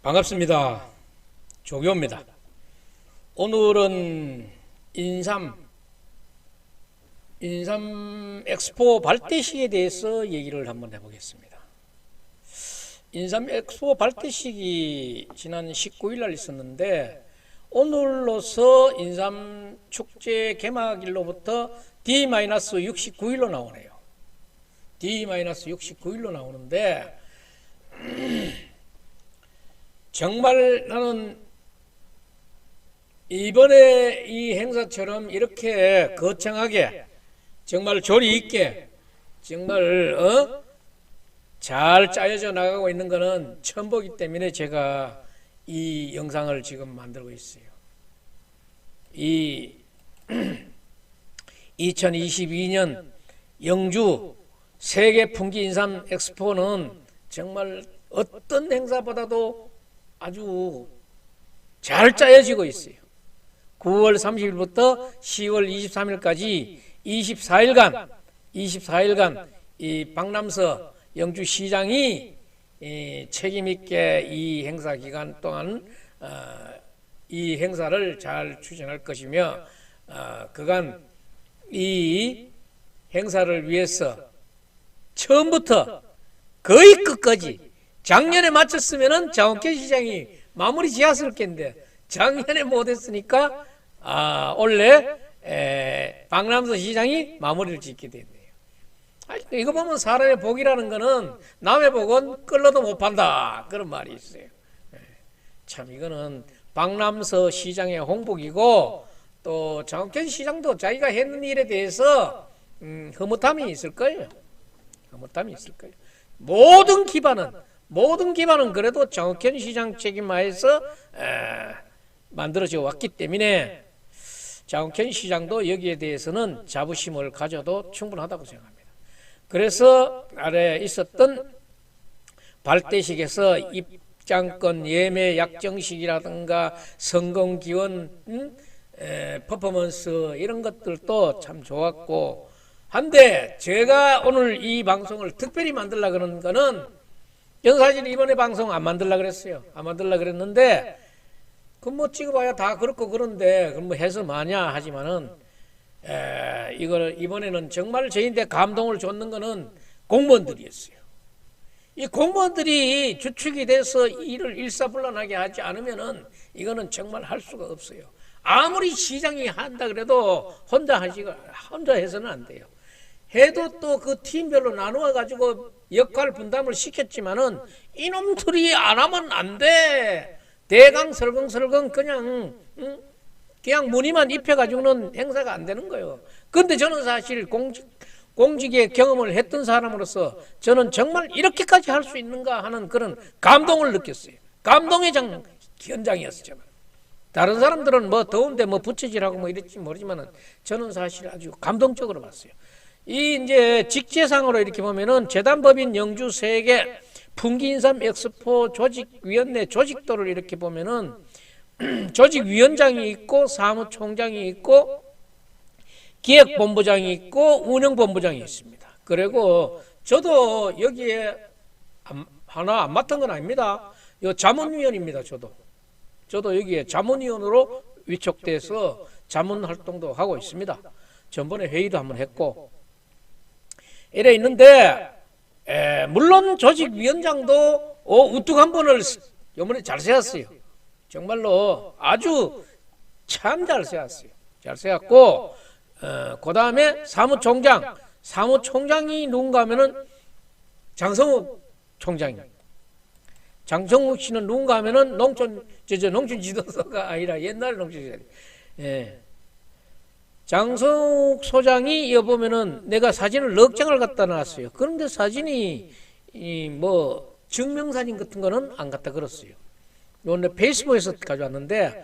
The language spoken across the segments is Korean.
반갑습니다. 조교입니다. 오늘은 인삼 엑스포 발대식에 대해서 얘기를 한번 해보겠습니다. 인삼 엑스포 발대식이 지난 19일 날 있었는데 오늘로서 인삼 축제 개막일로부터 D-69일로 나오네요. D-69일로 나오는데 정말 나는 이번에 이 행사처럼 이렇게 거창하게 정말 조리 있게 정말 잘 짜여져 나가고 있는 것은 처음 보기 때문에 제가 이 영상을 지금 만들고 있어요. 이 2022년 영주 세계 풍기 인삼 엑스포는 정말 어떤 행사보다도 아주 잘 짜여지고 있어요. 9월 30일부터 10월 23일까지 24일간 이 박남서 영주시장이 책임있게 이 행사 기간 동안 이 행사를 잘 추진할 것이며 그간 이 행사를 위해서 처음부터 거의 끝까지 작년에 마쳤으면은 장원케 시장이 마무리 지었을텐데 작년에 못했으니까 올해 박남서 시장이 마무리를 짓게 됐네요. 이거 보면 사람의 복이라는 거는 남의 복은 끌러도 못 판다 그런 말이 있어요. 참 이거는 박남서 시장의 홍복이고 또 장원케 시장도 자기가 했는 일에 대해서 흐뭇함이 있을 거예요. 흐뭇함이 있을 거예요. 모든 기반은 그래도 장원케 시장 책임하에서 만들어져 왔기 때문에 장원케 시장도 여기에 대해서는 자부심을 가져도 충분하다고 생각합니다. 그래서 아래 있었던 발대식에서 입장권 예매 약정식이라든가 성공기원 퍼포먼스 이런 것들도 참 좋았고 한데 제가 오늘 이 방송을 특별히 만들려고 그러는 거는 저는 사실 이번에 방송 안 만들려고 그랬어요. 안 만들려고 그랬는데 그 뭐 찍어봐야 다 그렇고 그런데 그럼 뭐 해서 마냐 하지만은 이걸 이번에는 정말 저희한테 감동을 줬는 거는 공무원들이었어요. 이 공무원들이 주축이 돼서 일을 일사불란하게 하지 않으면은 이거는 정말 할 수가 없어요. 아무리 시장이 한다 그래도 혼자 해서는 안 돼요. 해도 또 그 팀별로 나누어 가지고 역할 분담을 시켰지만은 이놈들이 안 하면 안 돼. 대강 설렁설렁 그냥 무늬만 입혀가지고는 행사가 안 되는 거예요. 그런데 저는 사실 공직의 경험을 했던 사람으로서 저는 정말 이렇게까지 할 수 있는가 하는 그런 감동을 느꼈어요. 감동의 현장이었어요. 저는. 다른 사람들은 뭐 더운데 뭐 부채질하고 뭐 이랬지 모르지만은 저는 사실 아주 감동적으로 봤어요. 이 이제 직제상으로 이렇게 보면은 재단법인 영주 세계 풍기인삼 엑스포 조직위원회 조직도를 이렇게 보면은 조직위원장이 있고 사무총장이 있고 기획본부장이 있고 운영본부장이 있습니다. 그리고 저도 여기에 하나 안 맡은 건 아닙니다. 이 자문위원입니다. 저도 여기에 자문위원으로 위촉돼서 자문 활동도 하고 있습니다. 전번에 회의도 한번 했고 이래 있는데 물론 조직위원장도 우뚝 한 번을 이번에 잘 세웠어요. 정말로 아주 참 잘 세웠어요. 잘 세웠고 그 다음에 사무총장이 누군가 하면은 장성욱 총장이 장성욱 씨는 누군가 하면은 농촌지도서가 아니라 옛날 농촌지도. 장성욱 소장이 여보면은 내가 사진을 넉 장을 갖다 놨어요. 그런데 사진이 뭐 증명사진 같은 거는 안 갖다 걸었어요. 오늘 페이스북에서 가져왔는데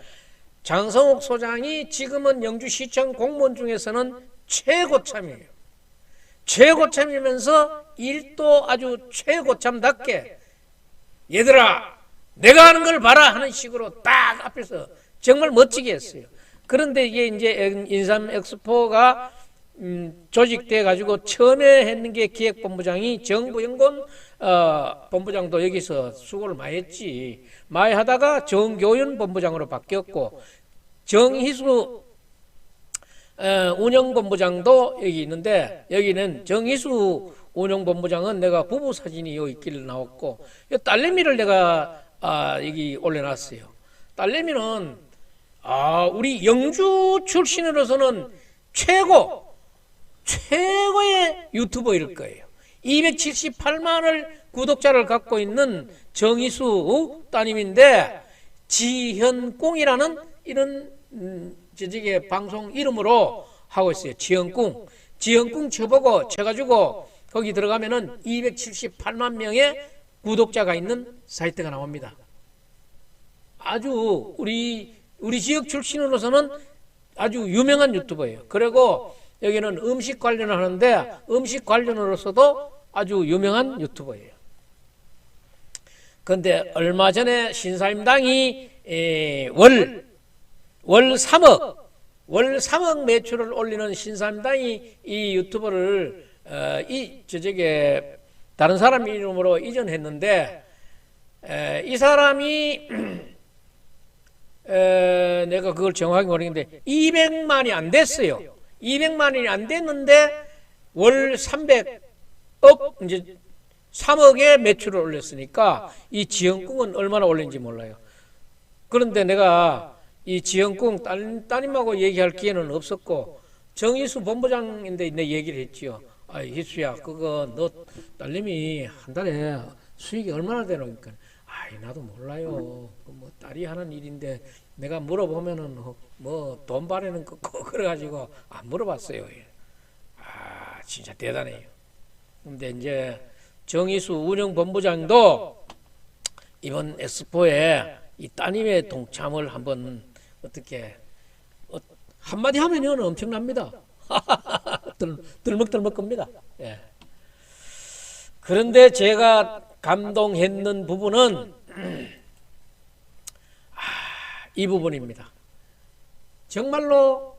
장성욱 소장이 지금은 영주시청 공무원 중에서는 최고참이에요. 최고참이면서 일도 아주 최고참답게 얘들아 내가 하는 걸 봐라 하는 식으로 딱 앞에서 정말 멋지게 했어요. 그런데 이게 이제 인삼 엑스포가 조직돼 가지고 처음에 했는 게 기획본부장이 정부연구원 본부장도 여기서 수고를 많이 했지. 많이 하다가 정교연 본부장으로 바뀌었고 정희수 운영본부장도 여기 있는데 여기는 정희수 운영본부장은 내가 부부 사진이 여기 있길 나왔고 딸내미를 내가 여기 올려놨어요. 딸내미는 우리 영주 출신으로서는 최고의 유튜버일 거예요. 278만을 구독자를 갖고 있는 정희수 따님인데 지현꿍이라는 이런 저쪽에 방송 이름으로 하고 있어요. 지현꿍 쳐보고 쳐가지고 거기 들어가면은 278만 명의 구독자가 있는 사이트가 나옵니다. 아주 우리 지역 출신으로서는 아주 유명한 유튜버예요. 그리고 여기는 음식 관련을 하는데 음식 관련으로서도 아주 유명한 유튜버예요. 그런데 얼마 전에 신사임당이 월 3억 매출을 올리는 신사임당이 이 유튜버를 저쪽에 다른 사람 이름으로 이전했는데 이 사람이 내가 그걸 정확히 모르겠는데 200만이 안 됐어요. 200만이 안 됐는데 월 300억 이제 3억의 매출을 올렸으니까 이 지현꿍은 얼마나 올린지 몰라요. 그런데 내가 이 지현꿍 따님하고 얘기할 기회는 없었고 정희수 본부장인데 내 얘기를 했지요. 희수야, 그거 너 딸님이 한 달에 수익이 얼마나 되노? 그러니까 나도 몰라요. 뭐 딸이 하는 일인데 내가 물어보면은 뭐 돈 바라는 거 그래가지고 안 물어봤어요. 진짜 대단해요. 근데 이제 정희수 운영본부장도 이번 엑스포에 이 따님의 동참을 한번 어떻게 한마디 하면은 엄청납니다. 들먹들먹 겁니다. 예. 그런데 제가 감동했는 부분은 이 부분입니다. 정말로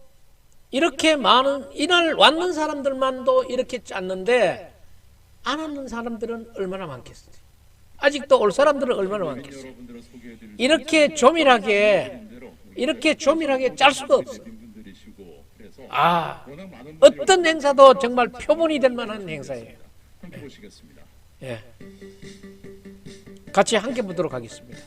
이렇게 많은 이날 왔는 사람들만도 이렇게 짰는데 안 왔는 사람들은 얼마나 많겠어요. 아직도 올 사람들은 얼마나 많겠어요. 이렇게 조밀하게 짤 수가 없어요. 어떤 행사도 정말 표본이 될 만한 행사예요. 예. 같이 함께 보도록 하겠습니다.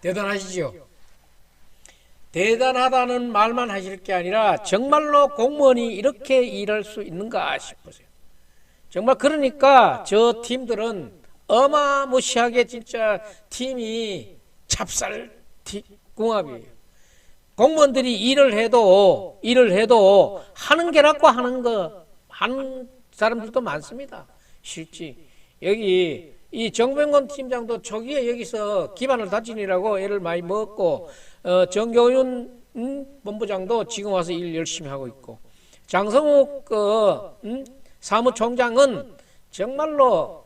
대단하시죠? 대단하다는 말만 하실 게 아니라 정말로 공무원이 이렇게 일할 수 있는가 싶으세요. 정말 그러니까 저 팀들은 어마무시하게 진짜 팀이 찹쌀궁합이에요. 공무원들이 일을 해도 하는 게라고 하는 사람들도 많습니다. 실제 여기 이 정병건 팀장도 초기에 여기서 기반을 다지느라고 애를 많이 먹었고, 정교윤 본부장도 지금 와서 일 열심히 하고 있고, 장성욱 사무총장은 정말로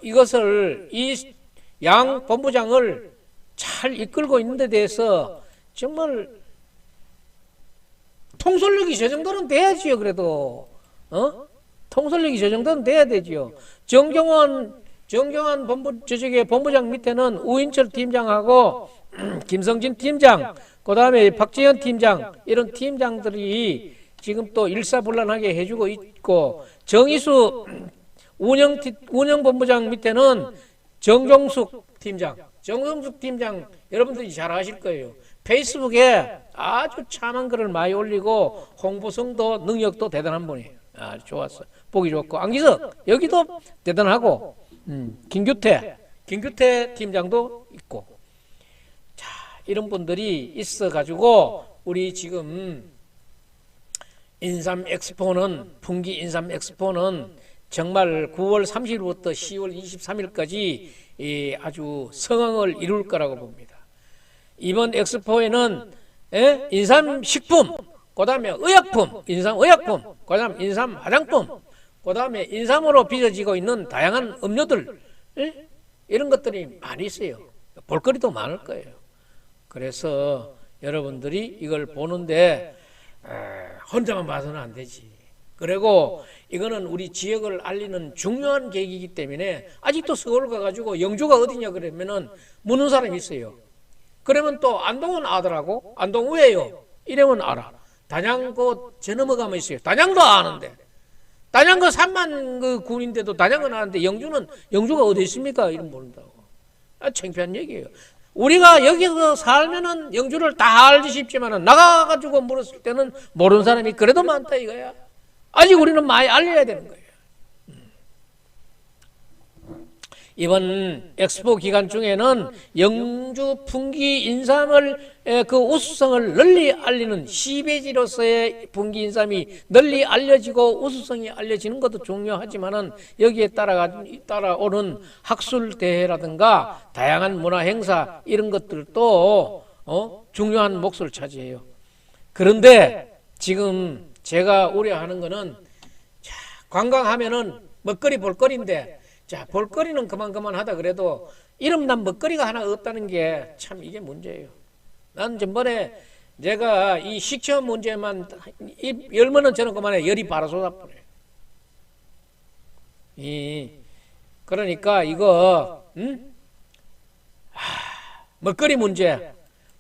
이것을 이 양 본부장을 잘 이끌고 있는 데 대해서 정말 통솔력이 저 정도는 돼야지요. 그래도 통솔력이 저 정도는 돼야 되지요. 정경환 본부장 밑에는 우인철 팀장하고 김성진 팀장, 그 다음에 박재현 팀장, 이런 팀장들이 지금 또 일사불란하게 해주고 있고, 정의수 운영본부장 밑에는 정종숙 팀장 여러분들이 잘 아실 거예요. 페이스북에 아주 참한 글을 많이 올리고 홍보성도 능력도 대단한 분이에요. 아주 좋았어. 보기 좋고, 안기석 여기도 대단하고, 김규태 팀장도 있고, 자, 이런 분들이 있어 가지고 우리 지금 인삼 엑스포는, 풍기 인삼 엑스포는 정말 9월 30일부터 10월 23일까지 아주 성황을 이룰 거라고 봅니다. 이번 엑스포에는 인삼 식품, 그 다음에 의약품, 인삼 의약품, 그 다음에 인삼 화장품, 그 다음에 인삼으로 빚어지고 있는 다양한 음료들, 이런 것들이 많이 있어요. 볼거리도 많을 거예요. 그래서 여러분들이 이걸 보는데 혼자만 봐서는 안 되지. 그리고 이거는 우리 지역을 알리는 중요한 계기이기 때문에, 아직도 서울 가가지고 영주가 어디냐 그러면은 묻는 사람이 있어요. 그러면 또 안동은 아더라고. 안동 왜요? 이러면 알아. 단양 저 넘어가면 있어요. 단양도 아는데. 단양 그 3만 그 군인데도 단양은 아는데 영주가 어디 있습니까? 이런 모른다고. 창피한 얘기예요. 우리가 여기서 살면은 영주를 다 알지 싶지만은 나가가지고 물었을 때는 모르는 사람이 그래도 많다 이거야. 아직 우리는 많이 알려야 되는 거예요. 이번 엑스포 기간 중에는 영주 풍기 인삼을 그 우수성을 널리 알리는 시베지로서의 풍기 인삼이 널리 알려지고 우수성이 알려지는 것도 중요하지만은, 여기에 따라오는 학술 대회라든가 다양한 문화 행사, 이런 것들도 중요한 몫을 차지해요. 그런데 지금 제가 우려하는 거는, 자, 관광하면은 먹거리 볼거리인데, 자, 볼거리는 그만 하다 그래도 이름난 먹거리가 하나 없다는 게 참 이게 문제예요. 난 전번에 제가 이 식처 문제만 입 열면은 저는 그만에 열이 바로 쏟아버려요. 그러니까 이거 먹거리 문제,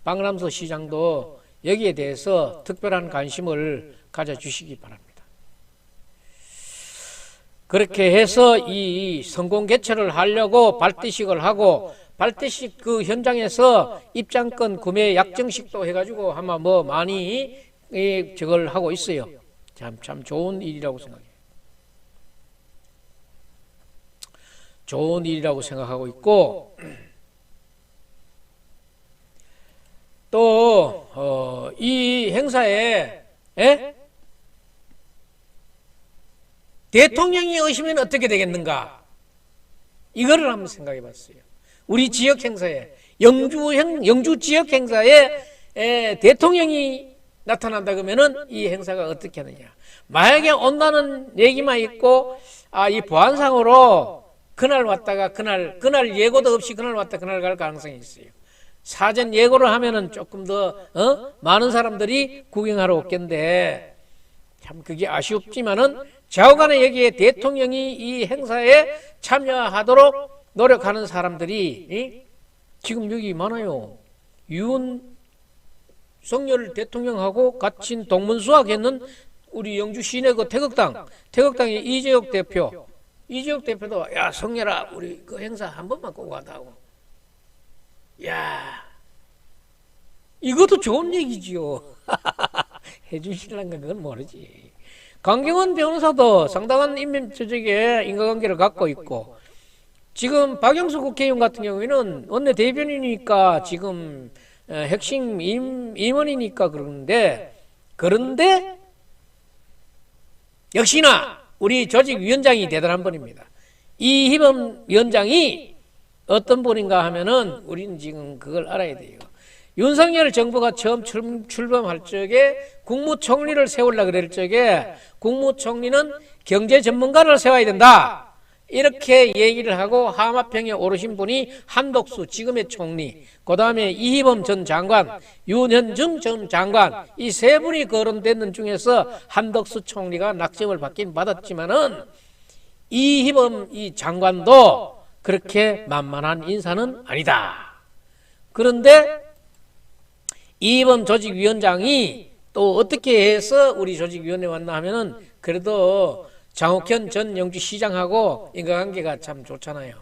박람서 시장도 여기에 대해서 특별한 관심을 가져주시기 바랍니다. 그렇게 해서 이 성공 개최를 하려고 발대식을 하고, 발대식 그 현장에서 입장권 구매 약정식도 해가지고 아마 뭐 많이 저걸 하고 있어요. 참 좋은 일이라고 생각해요. 좋은 일이라고 생각하고 있고, 또 이 행사에 대통령이 오시면 어떻게 되겠는가? 이거를 한번 생각해 봤어요. 우리 지역 행사에, 영주 지역 행사에 대통령이 나타난다 그러면은 이 행사가 어떻게 하느냐? 만약에 온다는 얘기만 있고, 이 보안상으로 그날 왔다가 그날 예고도 없이 그날 왔다 그날 갈 가능성이 있어요. 사전 예고를 하면은 조금 더 많은 사람들이 구경하러 왔겠는데, 참 그게 아쉽지만은 좌우간에 여기에 대통령이 이 행사에 참여하도록 노력하는 사람들이 지금 여기 많아요. 윤석열 대통령하고 같이 동문수학했는 우리 영주 시내 그 태극당의 이재혁 대표도 야 성렬아 우리 그 행사 한 번만 꼭 와다고. 야, 이것도 좋은 얘기지요. 해주실란가 그건 모르지. 강경원 변호사도 상당한 인간관계를 갖고 있고, 지금 박영수 국회의원 같은 경우에는 원내 대변인이니까 지금 핵심 임원이니까 그런데 역시나 우리 조직위원장이 대단한 분입니다. 이희범 위원장이 어떤 분인가 하면은 우리는 지금 그걸 알아야 돼요. 윤석열 정부가 처음 출범할 적에 국무총리를 세우려고 그럴 적에 국무총리는 경제 전문가를 세워야 된다. 이렇게 얘기를 하고 하마평에 오르신 분이 한덕수 지금의 총리, 그 다음에 이희범 전 장관, 윤현중 전 장관, 이 세 분이 거론되는 중에서 한덕수 총리가 낙점을 받긴 받았지만은 이희범 이 장관도 그렇게 만만한 인사는 아니다. 그런데 이희범 조직위원장이 또 어떻게 해서 우리 조직위원회에 왔나 하면은 그래도 장옥현 전 영주시장하고 인간관계가 참 좋잖아요.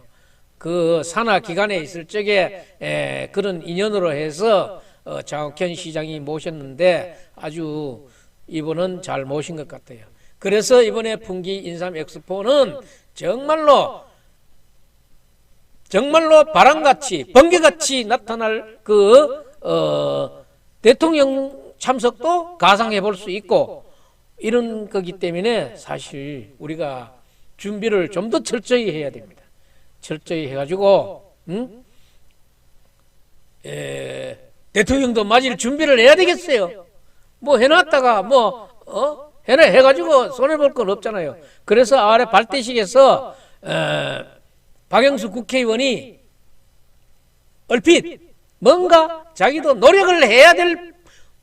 그 산하 기관에 있을 적에 그런 인연으로 해서 장옥현 시장이 모셨는데 아주 이번은 잘 모신 것 같아요. 그래서 이번에 풍기 인삼 엑스포는 정말로 바람같이 번개같이 나타날 대통령 참석도 가상해 볼 수 있고 이런 거기 때문에 사실 우리가 준비를 좀 더 철저히 해야 됩니다. 철저히 해가지고 대통령도 맞을 준비를 해야 되겠어요. 뭐 해놨다가 해가지고 손해볼 건 없잖아요. 그래서 아래 발대식에서 박영수 국회의원이 얼핏 뭔가 자기도 노력을 해야 될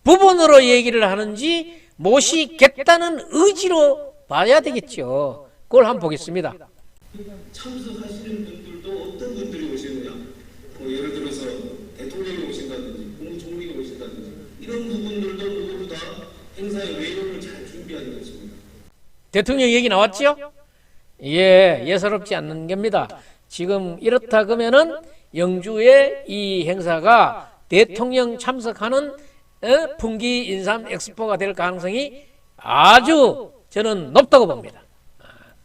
부분으로 얘기를 하는지 모시겠다는 의지로 봐야 되겠죠. 그걸 한번 보겠습니다. 참석하시는 분들도 어떤 분들이 오시느냐, 예를 들어서 대통령이 오신다든지 국무총리가 오신다든지 이런 부분들도 모두 다 행사의 외형을 잘 준비하는 것입니다. 대통령 얘기 나왔죠? 예, 예사롭지 않는 겁니다. 지금 이렇다 그러면은 영주의 이 행사가 대통령 참석하는 풍기 인삼 엑스포가 될 가능성이 아주 저는 높다고 봅니다.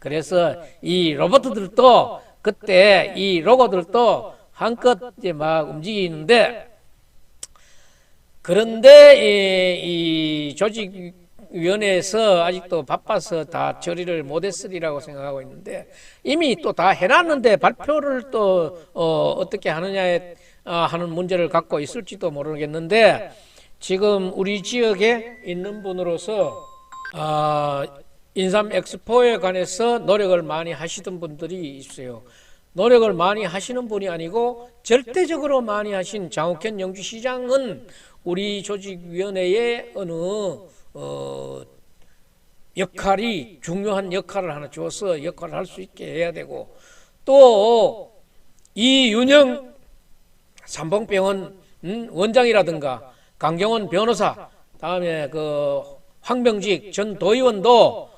그래서 이 로봇들도 그때 이 로고들도 한껏 이제 막 움직이는데, 그런데 이 조직위원회에서 아직도 바빠서 다 처리를 못했으리라고 생각하고 있는데, 이미 또 다 해놨는데 발표를 또 어떻게 하느냐에 하는 문제를 갖고 있을지도 모르겠는데, 지금 우리 지역에 있는 분으로서 인삼 엑스포에 관해서 노력을 많이 하시던 분들이 있어요. 노력을 많이 하시는 분이 아니고 절대적으로 많이 하신 장옥현 영주시장은 우리 조직위원회의 어느 역할이 중요한 역할을 하나 줘서 역할을 할 수 있게 해야 되고, 또 이윤영 삼봉병원 원장이라든가 강경원 변호사, 다음에 그 황병직 전 도의원도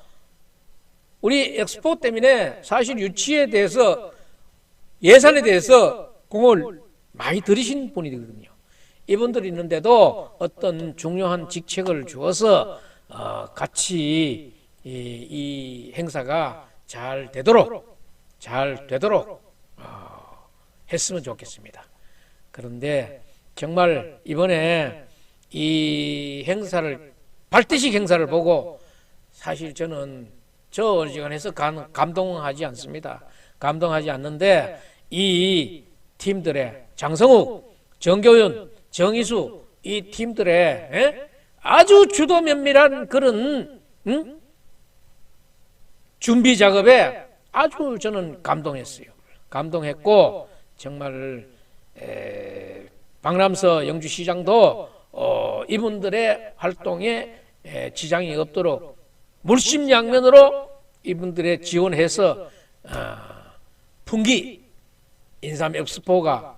우리 엑스포 때문에 사실 유치에 대해서 예산에 대해서 공을 많이 들이신 분이거든요. 이분들이 있는데도 어떤 중요한 직책을 주어서 같이 이 행사가 잘 되도록 했으면 좋겠습니다. 그런데 정말 이번에 이 행사를 발대식 행사를 보고 사실 저는 저 어지간해서 감동하지 않습니다. 감동하지 않는데 이 팀들의 장성욱, 정교윤, 정희수 이 팀들의 아주 주도 면밀한 그런 준비 작업에 아주 저는 감동했어요. 감동했고 정말 박람서 영주시장도 이분들의 활동에 지장이 없도록 물심양면으로 이분들의 지원해서 풍기 인삼 엑스포가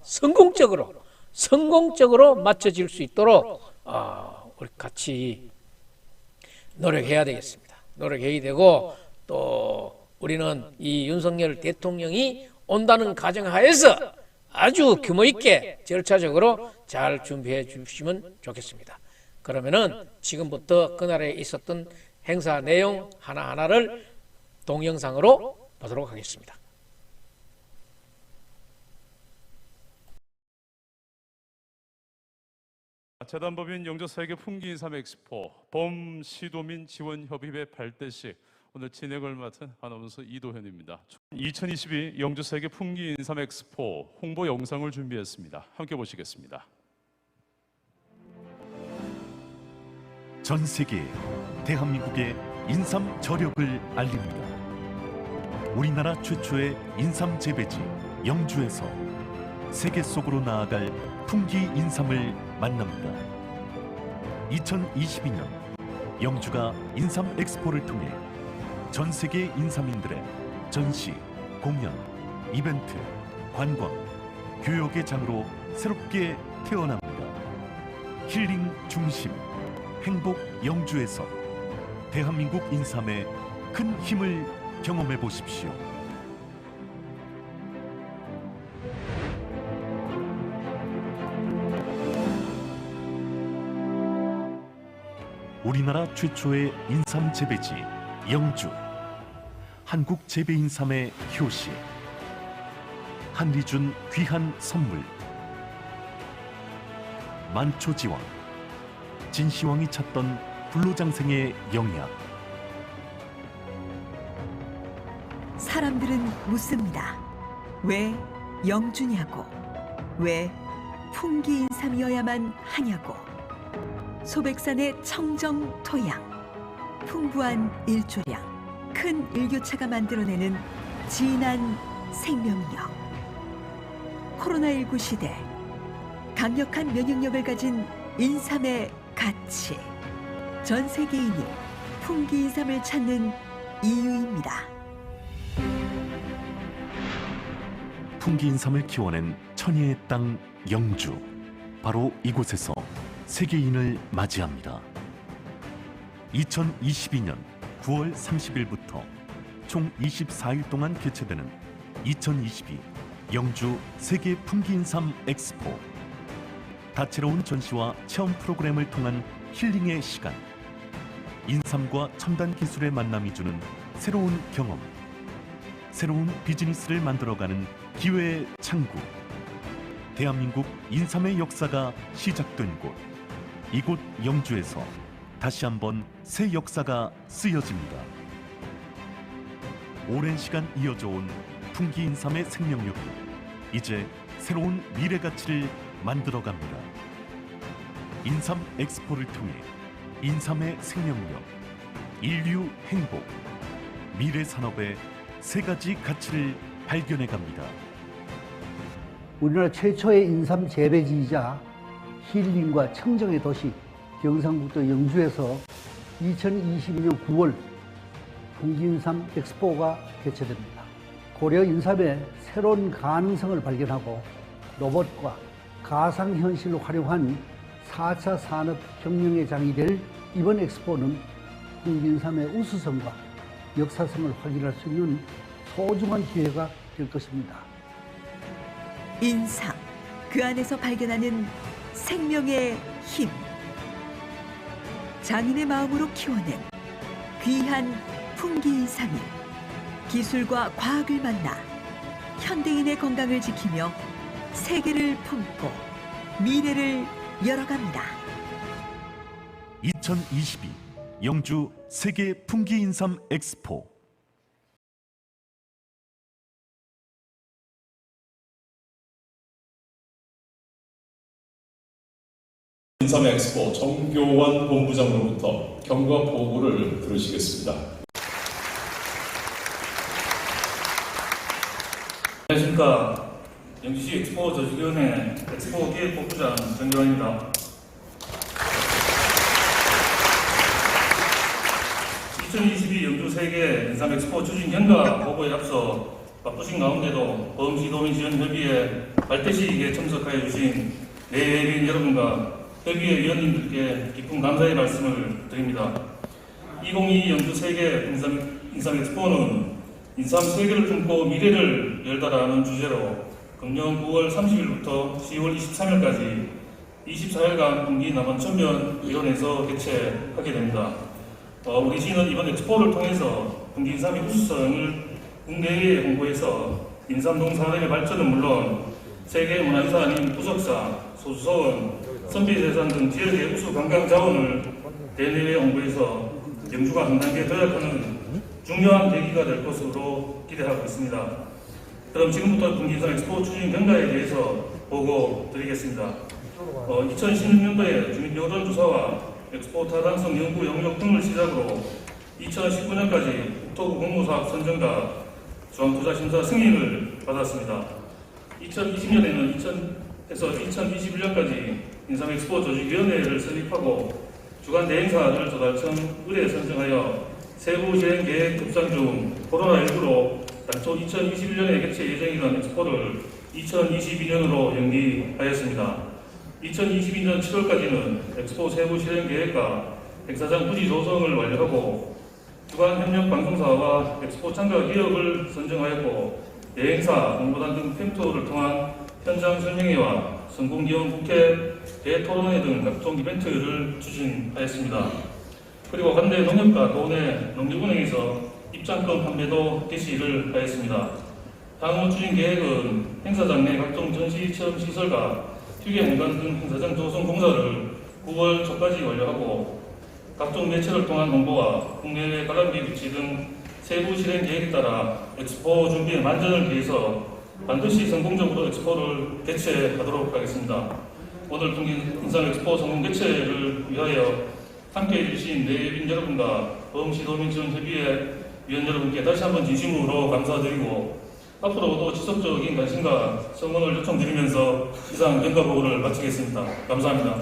성공적으로 마쳐질 수 있도록 우리 같이 노력해야 되겠습니다. 노력해야 되고, 또 우리는 이 윤석열 대통령이 온다는 가정하에서 아주 규모 있게 절차적으로 잘 준비해 주시면 좋겠습니다. 그러면은 지금부터 그날에 있었던 행사 내용 하나하나를 동영상으로 보도록 하겠습니다. 재단법인 영주 세계 풍기 인삼 엑스포 범 시도민 지원 협의회 발대식 오늘 진행을 맡은 아나운서 이도현입니다. 2022 영주 세계 풍기 인삼 엑스포 홍보 영상을 준비했습니다. 함께 보시겠습니다. 전 세계 대한민국의 인삼 저력을 알립니다. 우리나라 최초의 인삼 재배지 영주에서 세계 속으로 나아갈 풍기 인삼을 만납니다. 2022년 영주가 인삼 엑스포를 통해 전 세계 인삼인들의 전시, 공연, 이벤트, 관광, 교역의 장으로 새롭게 태어납니다. 힐링 중심, 행복 영주에서 대한민국 인삼의 큰 힘을 경험해 보십시오. 우리나라 최초의 인삼 재배지 영주, 한국 재배 인삼의 효시, 한리준 귀한 선물, 만초지왕, 진시황이 찾던 불로장생의 영약. 사람들은 묻습니다. 왜 영주냐고, 왜 풍기 인삼이어야만 하냐고. 소백산의 청정 토양, 풍부한 일조량, 큰 일교차가 만들어내는 진한 생명력. 코로나19 시대, 강력한 면역력을 가진 인삼의 가치. 전 세계인이 풍기 인삼을 찾는 이유입니다. 풍기 인삼을 키워낸 천혜의 땅 영주, 바로 이곳에서 세계인을 맞이합니다. 2022년 9월 30일부터 총 24일 동안 개최되는 2022 영주 세계 풍기인삼 엑스포. 다채로운 전시와 체험 프로그램을 통한 힐링의 시간, 인삼과 첨단 기술의 만남이 주는 새로운 경험, 새로운 비즈니스를 만들어가는 기회의 창구. 대한민국 인삼의 역사가 시작된 곳, 이곳 영주에서 다시 한번 새 역사가 쓰여집니다. 오랜 시간 이어져 온 풍기 인삼의 생명력이 이제 새로운 미래 가치를 만들어갑니다. 인삼 엑스포를 통해 인삼의 생명력, 인류 행복, 미래 산업의 세 가지 가치를 발견해 갑니다. 우리나라 최초의 인삼 재배지이자 힐링과 청정의 도시 경상북도 영주에서 2022년 9월 풍기인삼 엑스포가 개최됩니다. 고려 인삼의 새로운 가능성을 발견하고 로봇과 가상현실을 활용한 4차 산업혁명의 장이 될 이번 엑스포는 풍기인삼의 우수성과 역사성을 확인할 수 있는 소중한 기회가 될 것입니다. 인삼, 그 안에서 발견하는 생명의 힘. 장인의 마음으로 키워낸 귀한 풍기인삼이 기술과 과학을 만나 현대인의 건강을 지키며 세계를 품고 미래를 열어갑니다. 2022 영주 세계 풍기인삼 엑스포. 인삼 엑스포 정교환 본부장으로부터 경과 보고를 들으시겠습니다. 안녕하십니까. 영주시 엑스포 조직위원회 엑스포 기획본부장 정교환입니다. 2022 영주 세계 인삼 엑스포 추진 경과 보고에 앞서 바쁘신 가운데도 범시도민 지원협의회 발대식에 참석하여 주신 내외인 여러분과 협의회 위원님들께 깊은 감사의 말씀을 드립니다. 2022 영주 세계 인삼 엑스포는 인삼 세계를 품고 미래를 열다라는 주제로 금년 9월 30일부터 10월 23일까지 24일간 분기 남원 전면 위원회에서 개최하게 됩니다. 우리 시는 이번 엑스포를 통해서 분기 인삼의 우수성을 국내외에 홍보해서 인삼 농산업의 발전은 물론 세계 문화유산 아닌 부석사, 소수서원, 선비재산 등 지역의 우수 관광 자원을 대내외 홍보해서 영주가 한 단계 도약하는 중요한 계기가 될 것으로 기대하고 있습니다. 그럼 지금부터 분기 인삼 엑스포 추진 경과에 대해서 보고 드리겠습니다. 2016년도에 주민 여론조사와 엑스포 타당성 연구 영역 등을 시작으로 2019년까지 국토부 공모사업 선정과 중앙투자심사 승인을 받았습니다. 2020년에는 2021년까지 인삼 엑스포 조직위원회를 설립하고 주간 대행사를 조달청 의뢰 선정하여 세부 실행 계획 급상 중 코로나19로 당초 2021년에 개최 예정이던 엑스포를 2022년으로 연기하였습니다. 2022년 7월까지는 엑스포 세부 실행 계획과 행사장 부지 조성을 완료하고 주간 협력 방송사와 엑스포 참가 기업을 선정하였고 대행사, 홍보단 등 펜토를 통한 현장 설명회와 성공기원 국회, 대토론회 등 각종 이벤트를 추진하였습니다. 그리고 관내 농협과 도내 농협은행에서 입장권 판매도 개시를 하였습니다. 향후 추진 계획은 행사장 내 각종 전시 체험 시설과 휴게 공간 등 행사장 조성 공사를 9월 초까지 완료하고 각종 매체를 통한 홍보와 국내외 관람객 유치 등 세부 실행 계획에 따라 엑스포 준비에 만전을 기해서 반드시 성공적으로 엑스포를 개최하도록 하겠습니다. 오늘 분기 인삼 엑스포 성공 개최를 위하여 함께해 주신 내빈 여러분과 범시도민지원협의회 위원 여러분께 다시 한번 진심으로 감사드리고 앞으로도 지속적인 관심과 성원을 요청드리면서 이상 경과 보고를 마치겠습니다. 감사합니다.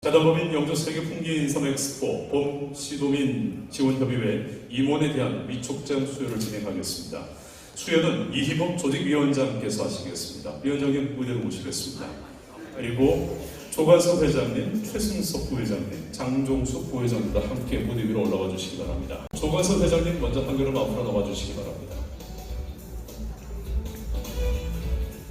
재단법인 영주 세계 풍기 인삼 엑스포 범시도민 지원협의회 임원에 대한 위촉장 수여를 진행하겠습니다. 수여는 이희범 조직위원장께서 하시겠습니다. 위원장님 무대로 모시겠습니다. 그리고 조관섭 회장님, 최승석 부회장님, 장종숙 부회장님과 함께 무대 위로 올라와 주시기 바랍니다. 조관섭 회장님 먼저 한 걸음 앞으로 나와 주시기 바랍니다.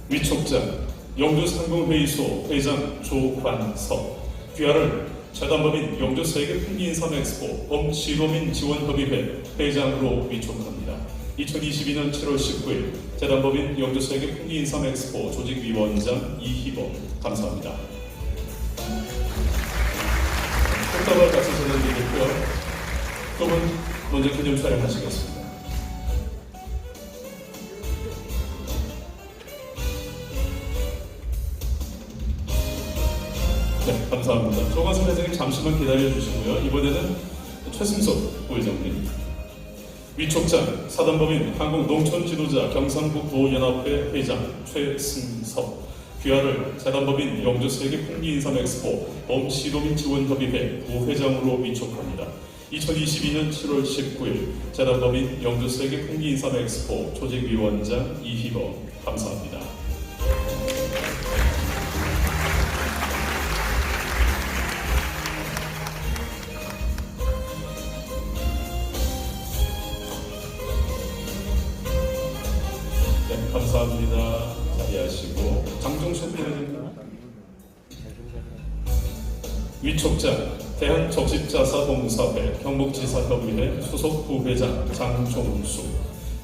위촉장 영주상공회의소 회장 조관섭, 귀하를 재단법인 영주 세계 풍기 인삼 엑스포 범시도민 지원협의회 회장으로 위촉합니다. 2022년 7월 19일 재단법인 영주 세계 풍기 인삼 엑스포 조직위원장 이희범, 감사합니다. 꽃다발 같이 전해드리겠고요. 두 분 먼저 기념 촬영하시겠습니다. 네, 감사합니다. 조관섭 회장님 잠시만 기다려주시고요. 이번에는 최승석 부회장님, 위촉장 사단법인 한국농촌지도자 경상북도연합회 회장 최승석, 귀하를 재단법인 영주 세계 풍기 인삼 엑스포 범시도민 지원협의회 부회장으로 위촉합니다. 2022년 7월 19일 재단법인 영주 세계 풍기 인삼 엑스포 조직위원장 이희범, 감사합니다. 네, 감사합니다. 자리하시고 장종숙 부회장님, 위촉장 대한적십자사봉사회 경북지사협의회 수석 부회장 장종숙,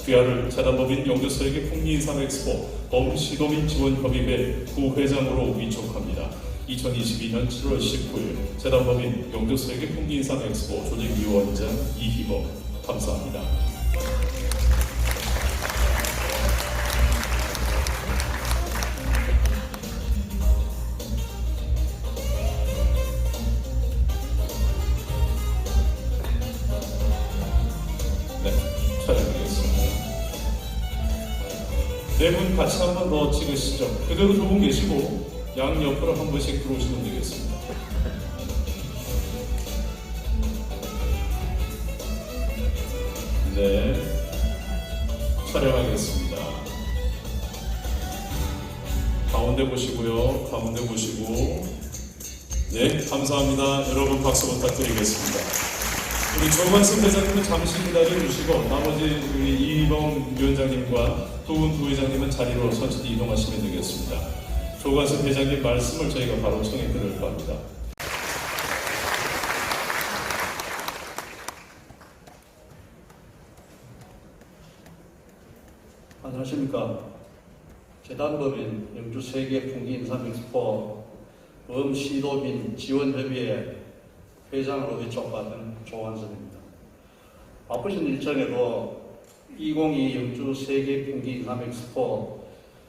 귀하를 재단법인 영주 세계 풍기 인삼 엑스포 범시도민 지원협의회 부회장으로 위촉합니다. 2022년 7월 19일 재단법인 영주 세계 풍기 인삼 엑스포 조직위원장 이희범, 감사합니다. 네 분 같이 한 번 더 찍으시죠. 그대로 두 분 계시고 양 옆으로 한 분씩 들어오시면 되겠습니다. 네, 촬영하겠습니다. 가운데 가운데 보시고요. 가운데 보시고. 네, 감사합니다. 여러분 박수 부탁드리겠습니다. 우리 조관섭 회장님은 잠시 기다려 주시고 나머지 우리 이범 위원장님과 도훈 부회장님은 자리로 천천히 이동하시면 되겠습니다. 조관섭 회장님 말씀을 저희가 바로 청해 드릴 겁니다. 안녕하십니까. 재단법인 영주 세계 풍기 인삼 엑스포 범시도민 지원협의회 회장으로 위촉받은 조완섭입니다. 바쁘신 일정에도 2022 영주 세계 풍기 인삼 엑스포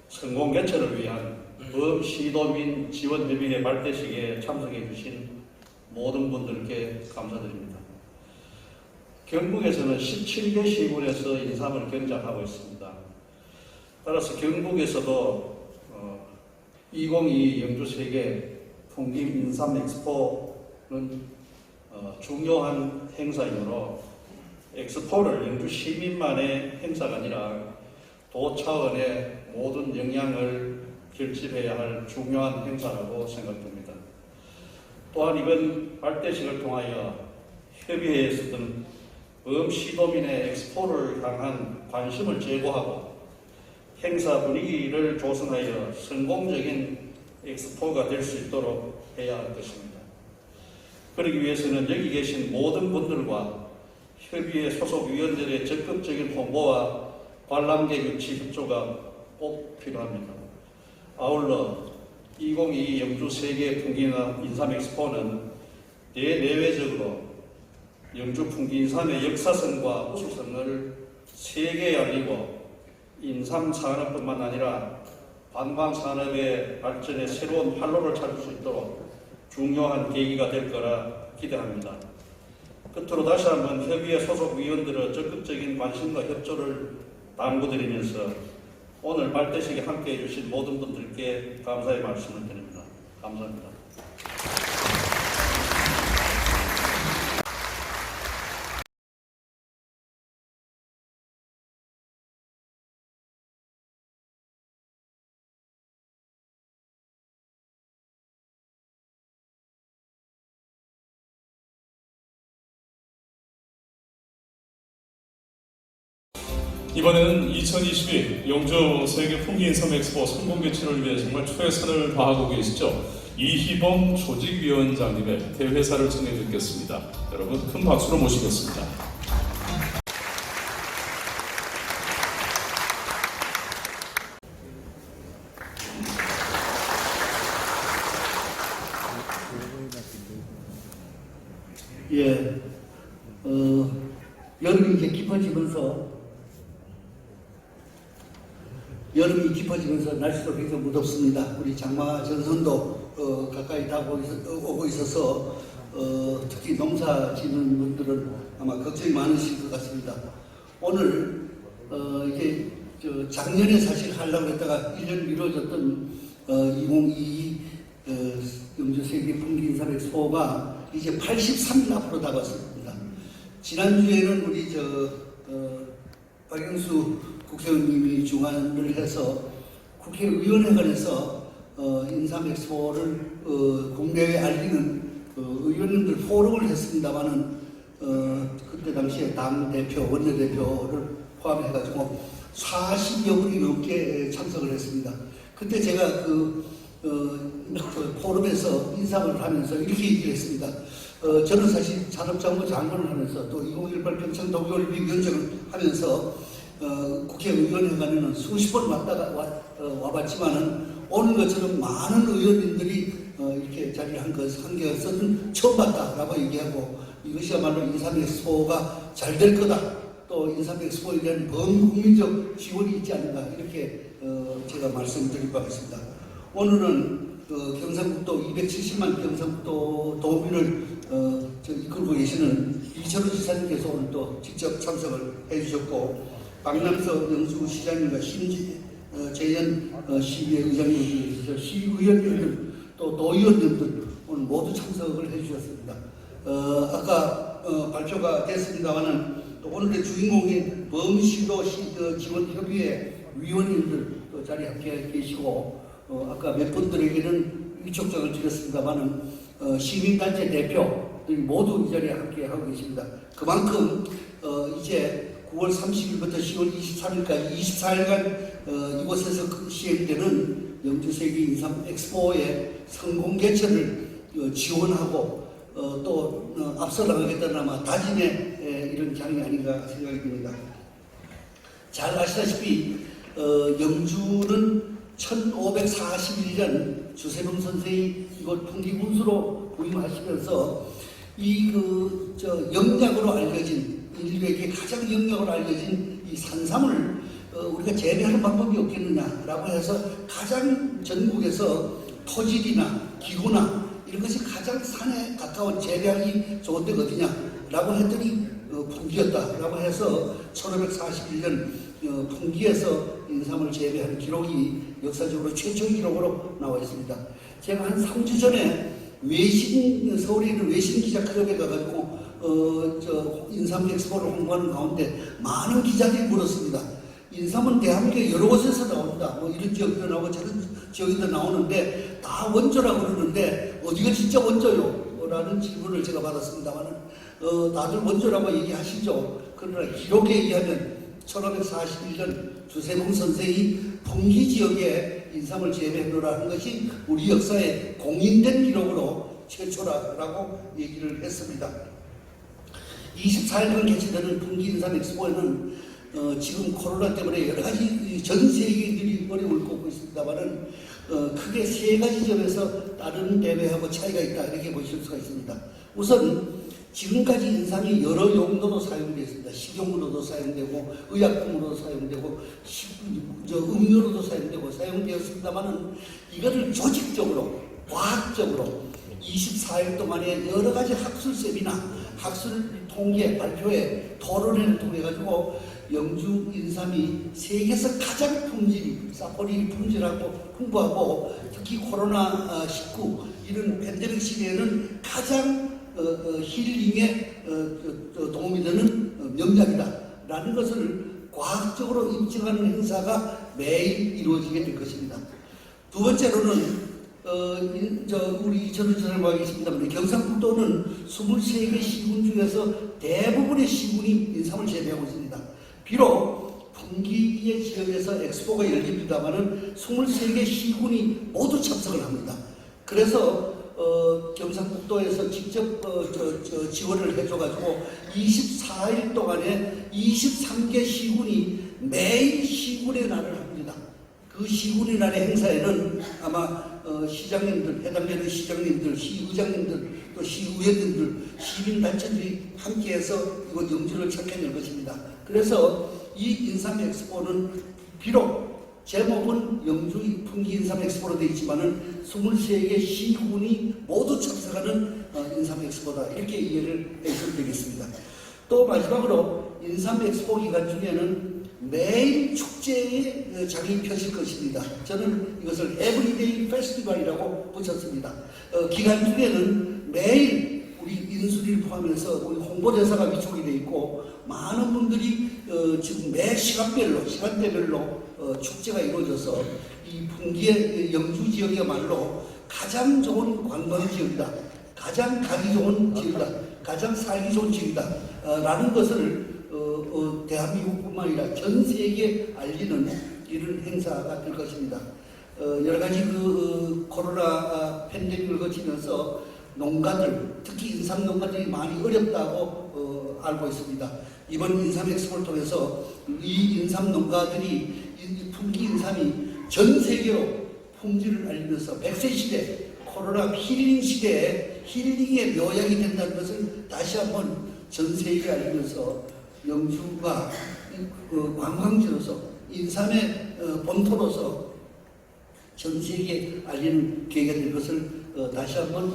성공 개최를 위한 범시도민 지원협의회 발대식에 참석해 주신 모든 분들께 감사드립니다. 경북에서는 17개 시군에서 인삼을 경작하고 있습니다. 따라서 경북에서도 2022 영주 세계 풍기 인삼 엑스포는 중요한 행사이므로 엑스포를 영주 시민만의 행사가 아니라 도 차원의 모든 역량을 결집해야 할 중요한 행사라고 생각됩니다. 또한 이번 발대식을 통하여 협의회에서는 범시도민의 엑스포를 향한 관심을 제고하고 행사 분위기를 조성하여 성공적인 엑스포가 될 수 있도록 해야 할 것입니다. 그러기 위해서는 여기 계신 모든 분들과 협의회 소속 위원들의 적극적인 홍보와 관람객 유치 협조가 꼭 필요합니다. 아울러 2022 영주 세계 풍기 인삼 엑스포는 대내외적으로 영주 풍기 인삼의 역사성과 우수성을 세계에 알리고 인삼 산업뿐만 아니라 관광 산업의 발전에 새로운 활로를 찾을 수 있도록 중요한 계기가 될 거라 기대합니다. 끝으로 다시 한번 협의회 소속 위원들의 적극적인 관심과 협조를 당부드리면서 오늘 발대식에 함께해 주신 모든 분들께 감사의 말씀을 드립니다. 감사합니다. 이번에는 2022 영주 세계 풍기 인삼 엑스포 성공 개최를 위해 정말 최선을 다하고 계시죠. 이희범 조직위원장님의 대회사를 청해 듣겠습니다. 여러분 큰 박수로 모시겠습니다. 예, 여름이 이제 깊어지면서 날씨도 굉장히 무덥습니다. 우리 장마 전선도 가까이 오고 있어서 특히 농사 짓는 분들은 아마 걱정이 많으실 것 같습니다. 오늘 이게 작년에 사실 하려고 했다가 1년 미뤄졌던 2022 영주 세계 풍기 인삼 엑스포가 이제 83일 앞으로 다가왔습니다. 지난주에는 우리 박영수 국회의원님이 주관을 해서 국회의원회관에서 인삼 엑스포를 국내에 알리는 의원님들 포럼을 했습니다만은 그때 당시에 당 대표, 원내대표를 포함해가지고 40여 분이 넘게 참석을 했습니다. 그때 제가 그 포럼에서 인사를 하면서 이렇게 얘기를 했습니다. 저는 사실 산업정보 장관을 하면서 또 2018 평창 동계올림픽 위원장을 하면서 국회의원회관에는 수십 번 와봤지만은 오늘 것처럼 많은 의원님들이 이렇게 자리를 한 것은 처음 봤다라고 얘기하고 이것이야말로 인삼 엑스포가 잘 될 거다. 또 인삼 엑스포에 대한 범국민적 지원이 있지 않는가 이렇게 제가 말씀드릴 것 같습니다. 오늘은 경상북도 270만 경상북도 도민을 이끌고 계시는 이철우 지사님께서 오늘 또 직접 참석을 해주셨고 박남석 영수시장님과 재현 시의회 의장님, 시의원님들 또 도의원님들 오늘 모두 참석을 해주셨습니다. 아까 발표가 됐습니다만은 또 오늘의 주인공인 범시도 지원협의회 위원님들 또 자리에 함께 계시고 아까 몇 분들에게는 위촉장을 드렸습니다만은 시민단체 대표들이 모두 이 자리에 함께 하고 계십니다. 그만큼 이제 9월 30일부터 10월 23일까지 24일간 이곳에서 시행되는 영주세계 인삼 엑스포의 성공 개최를 지원하고 또 앞서 나가겠다는 아마 다짐의 이런 장이 아닌가 생각이 듭니다. 잘 아시다시피 영주는 1541년 주세봉 선생이 이곳 풍기군수로 부임하시면서 영약으로 알려진 인류에게 가장 영약으로 알려진 이 산삼을 우리가 재배하는 방법이 없겠느냐라고 해서 가장 전국에서 토질이나 기후나 이런 것이 가장 산에 가까운 재배하기 좋은 데가 어디냐라고 했더니 풍기였다라고 해서 1541년 풍기에서 인삼을 재배한 기록이 역사적으로 최초의 기록으로 나와 있습니다. 제가 한 3주 전에 서울에 있는 외신 기자 클럽에 가가지고 인삼 엑스포를 홍보하는 가운데 많은 기자들이 물었습니다. 인삼은 대한민국의 여러 곳에서 나옵니다. 뭐 이런 지역도 나오고 저런 지역도 나오는데 다 원조라고 그러는데 어디가 진짜 원조요? 라는 질문을 제가 받았습니다만 다들 원조라고 얘기하시죠. 그러나 기록에 의하면 1541년 주세봉 선생이 풍기 지역에 인삼을 재배하노라는 것이 우리 역사에 공인된 기록으로 최초라고 얘기를 했습니다. 24일간 개최되는 풍기 인삼 엑스포에는 지금 코로나 때문에 여러 가지 전 세계들이 어려움을 겪고 있습니다만은 크게 세 가지 점에서 다른 대회하고 차이가 있다 이렇게 보실 수가 있습니다. 우선 지금까지 인삼이 여러 용도로 사용되었습니다. 식용으로도 사용되고 의약품으로도 사용되고 음료로도 사용되었습니다만은 이거를 조직적으로 과학적으로 24일 동안에 여러 가지 학술 세미나 학술 통계 발표회 토론회를 통해 가지고 영주 인삼이 세계에서 가장 사포닌이 품질하고 풍부하고 특히 코로나19 이런 팬데믹 시대에는 가장 힐링에 도움이 되는 명약이다라는 것을 과학적으로 입증하는 행사가 매일 이루어지게 될 것입니다. 두 번째로는 우리 저는 와 계십니다만 경상북도는 23개 시군 중에서 대부분의 시군이 인삼을 재배하고 있습니다. 비록 풍기의 지역에서 엑스포가 열립니다만은 23개 시군이 모두 참석을 합니다. 그래서 경상북도에서 직접 지원을 해줘가지고 24일 동안에 23개 시군이 매일 시군의 날을 합니다. 그 시군의 날의 행사에는 아마 시장님들, 해당되는 시장님들, 시의장님들, 또 시의회들들, 시민단체들이 함께해서 이곳 영주를 찾아낼 것입니다. 그래서 이 인삼 엑스포는 비록 제목은 영주 풍기 인삼 엑스포로 되어 있지만은 23개 시군이 모두 참석하는 인삼 엑스포다 이렇게 이해를 해주시면 되겠습니다. 또 마지막으로 인삼 엑스포 기간 중에는 매일 축제에 장이 펴질 것입니다. 저는 이것을 에브리데이 페스티벌이라고 붙였습니다. 기간 중에는 매일 우리 인수리를 포함해서 우리 홍보대사가 위촉이 되어 있고 많은 분들이 지금 매 시간대별로 축제가 이루어져서 이 풍기의 영주 지역이야말로 가장 좋은 관광 지역이다. 가장 가기 좋은 지역이다. 가장 살기 좋은 지역이다. 라는 것을 대한민국뿐만 아니라 전 세계에 알리는 이런 행사가 될 것입니다. 여러 가지 코로나 팬데믹을 거치면서 농가들, 특히 인삼 농가들이 많이 어렵다고 알고 있습니다. 이번 인삼 엑스포를 통해서 이 인삼 농가들이 이 풍기 인삼이 전 세계로 품질을 알리면서 100세 시대, 코로나 힐링 시대에 힐링의 묘약이 된다는 것을 다시 한번 전 세계에 알리면서 영주가 관광지로서 인삼의 본토로서 전 세계에 알리는 계기가 될 것을 다시 한번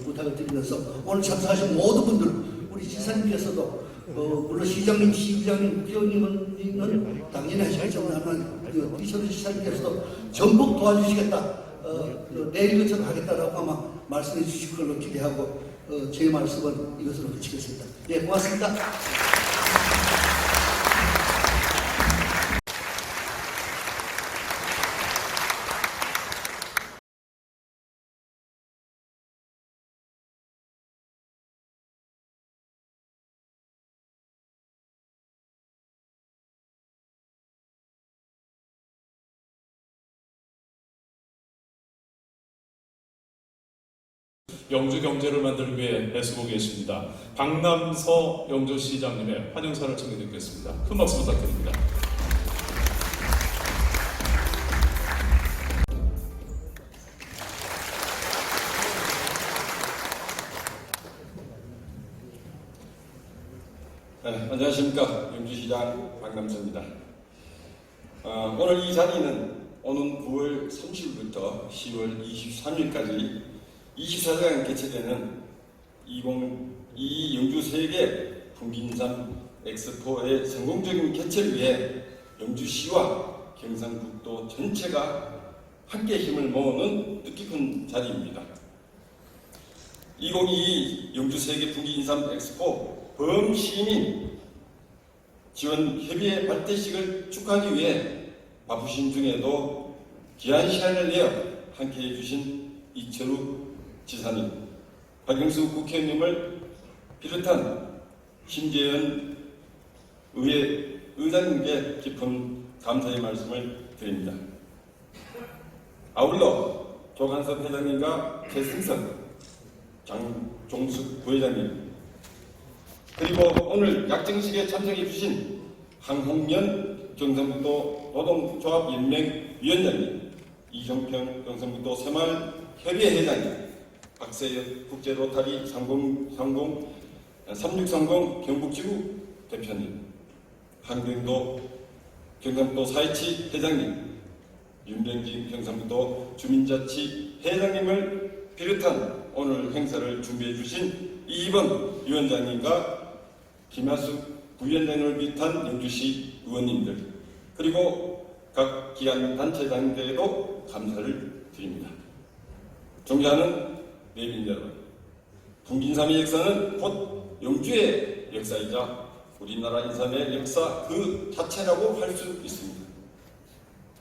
부탁을 드리면서 오늘 참석하신 모든 분들, 우리 지사님께서도 물론 시장님, 시의장님, 국회의원님은 당연히 하시겠지만 이천우 지사님께서도 전부 도와주시겠다, 내일 것처럼 하겠다라고 아마 말씀해 주실 걸로 기대하고 제 말씀은 이것으로 그치겠습니다. 네, 고맙습니다. 영주 경제를 만들기 위해 애쓰고 계십니다. 박남서 영주시장님의 환영사를 청해 듣겠습니다. 큰 박수 부탁드립니다. 네, 안녕하십니까. 영주시장 박남서입니다. 오늘 이 자리는 오는 9월 30일부터 10월 23일까지 24시간 개최되는 2022 영주 세계 풍기인삼 엑스포의 성공적인 개최를 위해 영주시와 경상북도 전체가 함께 힘을 모으는 뜻깊은 자리입니다. 2022 영주 세계 풍기인삼 엑스포 범시민 지원 협의회 발대식을 축하하기 위해 바쁘신 중에도 귀한 시간을 내어 함께해 주신 이철우 지사님, 박영수 국회의원님을 비롯한 심재현 의장님께 깊은 감사의 말씀을 드립니다. 아울러 조간섭 회장님과 최승선, 장종숙 부회장님, 그리고 오늘 약정식에 참석해 주신 황홍연 경상북도 노동조합연맹위원장님, 이종평 경상북도 새마을협의회 회장님, 박세혁 국제로타리 3630 경북지구 대표님, 한경도 경상북도 사회치 회장님, 윤병진 경상북도 주민자치 회장님을 비롯한 오늘 행사를 준비해 주신 이희범 위원장님과 김하숙 부위원장을 비롯한 영주시 의원님들, 그리고 각 기관 단체장들에도 감사를 드립니다. 존경하는 내빈 여러분, 풍기인삼의 역사는 곧 영주의 역사이자 우리나라 인삼의 역사 그 자체라고 할 수 있습니다.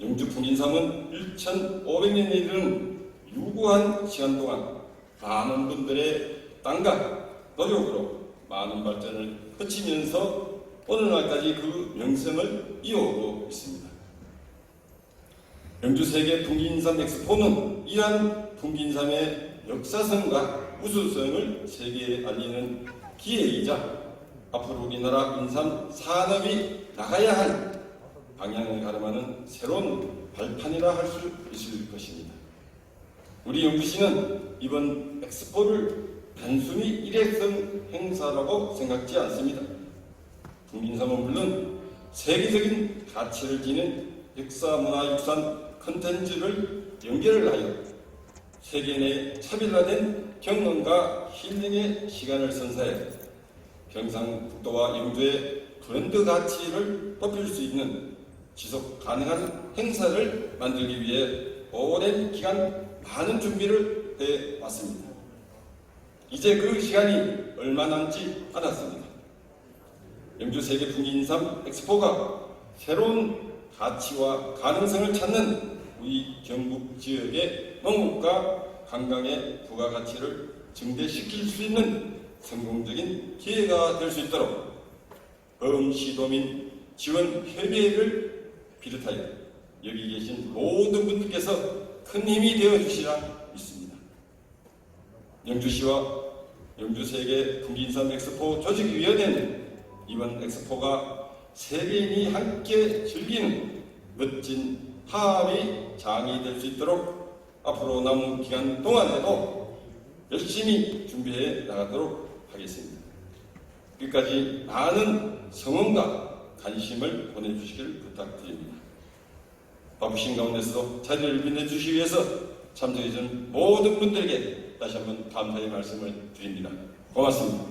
영주 풍기인삼은 1500년에 이르는 유구한 시간 동안 많은 분들의 땀과 노력으로 많은 발전을 거치면서 오늘날까지 그 명성을 이어오고 있습니다. 영주 세계 풍기인삼 엑스포는 이러한 풍기인삼의 역사성과 우수성을 세계에 알리는 기회이자 앞으로 우리나라 인삼 산업이 나가야 할 방향을 가름하는 새로운 발판이라 할 수 있을 것입니다. 우리 영주시는 이번 엑스포를 단순히 일회성 행사라고 생각지 않습니다. 풍기인삼은 물론 세계적인 가치를 지닌 역사문화유산 콘텐츠를 연결을 하여 세계 내 차별화된 경험과 힐링의 시간을 선사해 경상북도와 영주의 브랜드 가치를 높일 수 있는 지속 가능한 행사를 만들기 위해 오랜 기간 많은 준비를 해왔습니다. 이제 그 시간이 얼마 남지 않았습니다. 영주 세계 풍기인삼 엑스포가 새로운 가치와 가능성을 찾는 우리 경북 지역의 농업과 관광의 부가가치를 증대시킬 수 있는 성공적인 기회가 될 수 있도록 범시도민 지원협의회를 비롯하여 여기 계신 모든 분들께서 큰 힘이 되어 주시라 믿습니다. 영주시와 영주세계 풍기인삼 엑스포 조직위원회는 이번 엑스포가 세계인이 함께 즐기는 멋진 화합의 장이 될 수 있도록 앞으로 남은 기간 동안에도 열심히 준비해 나가도록 하겠습니다. 끝까지 많은 성원과 관심을 보내주시길 부탁드립니다. 바쁘신 가운데서도 자리를 빛내주시기 위해서 참석해주신 모든 분들에게 다시 한번 감사의 말씀을 드립니다. 고맙습니다.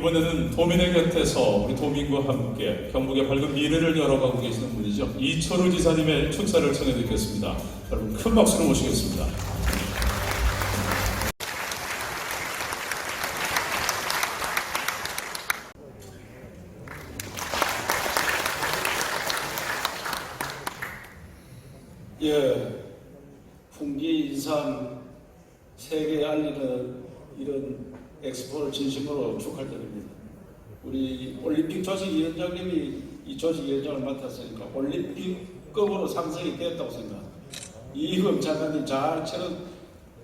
이번에는 도민의 곁에서 우리 도민과 함께 경북의 밝은 미래를 열어가고 계시는 분이죠. 이철우 지사님의 축사를 청해 듣겠습니다. 여러분 큰 박수로 모시겠습니다. 예, 풍기 인삼 세계에 알리는 이런 엑스포를 진심으로 축하드립니다. 우리 올림픽 조직위원장님이 이 조직위원장을 맡았으니까 올림픽급으로 상승이 되었다고 생각합니다. 이금 장관님 잘 치러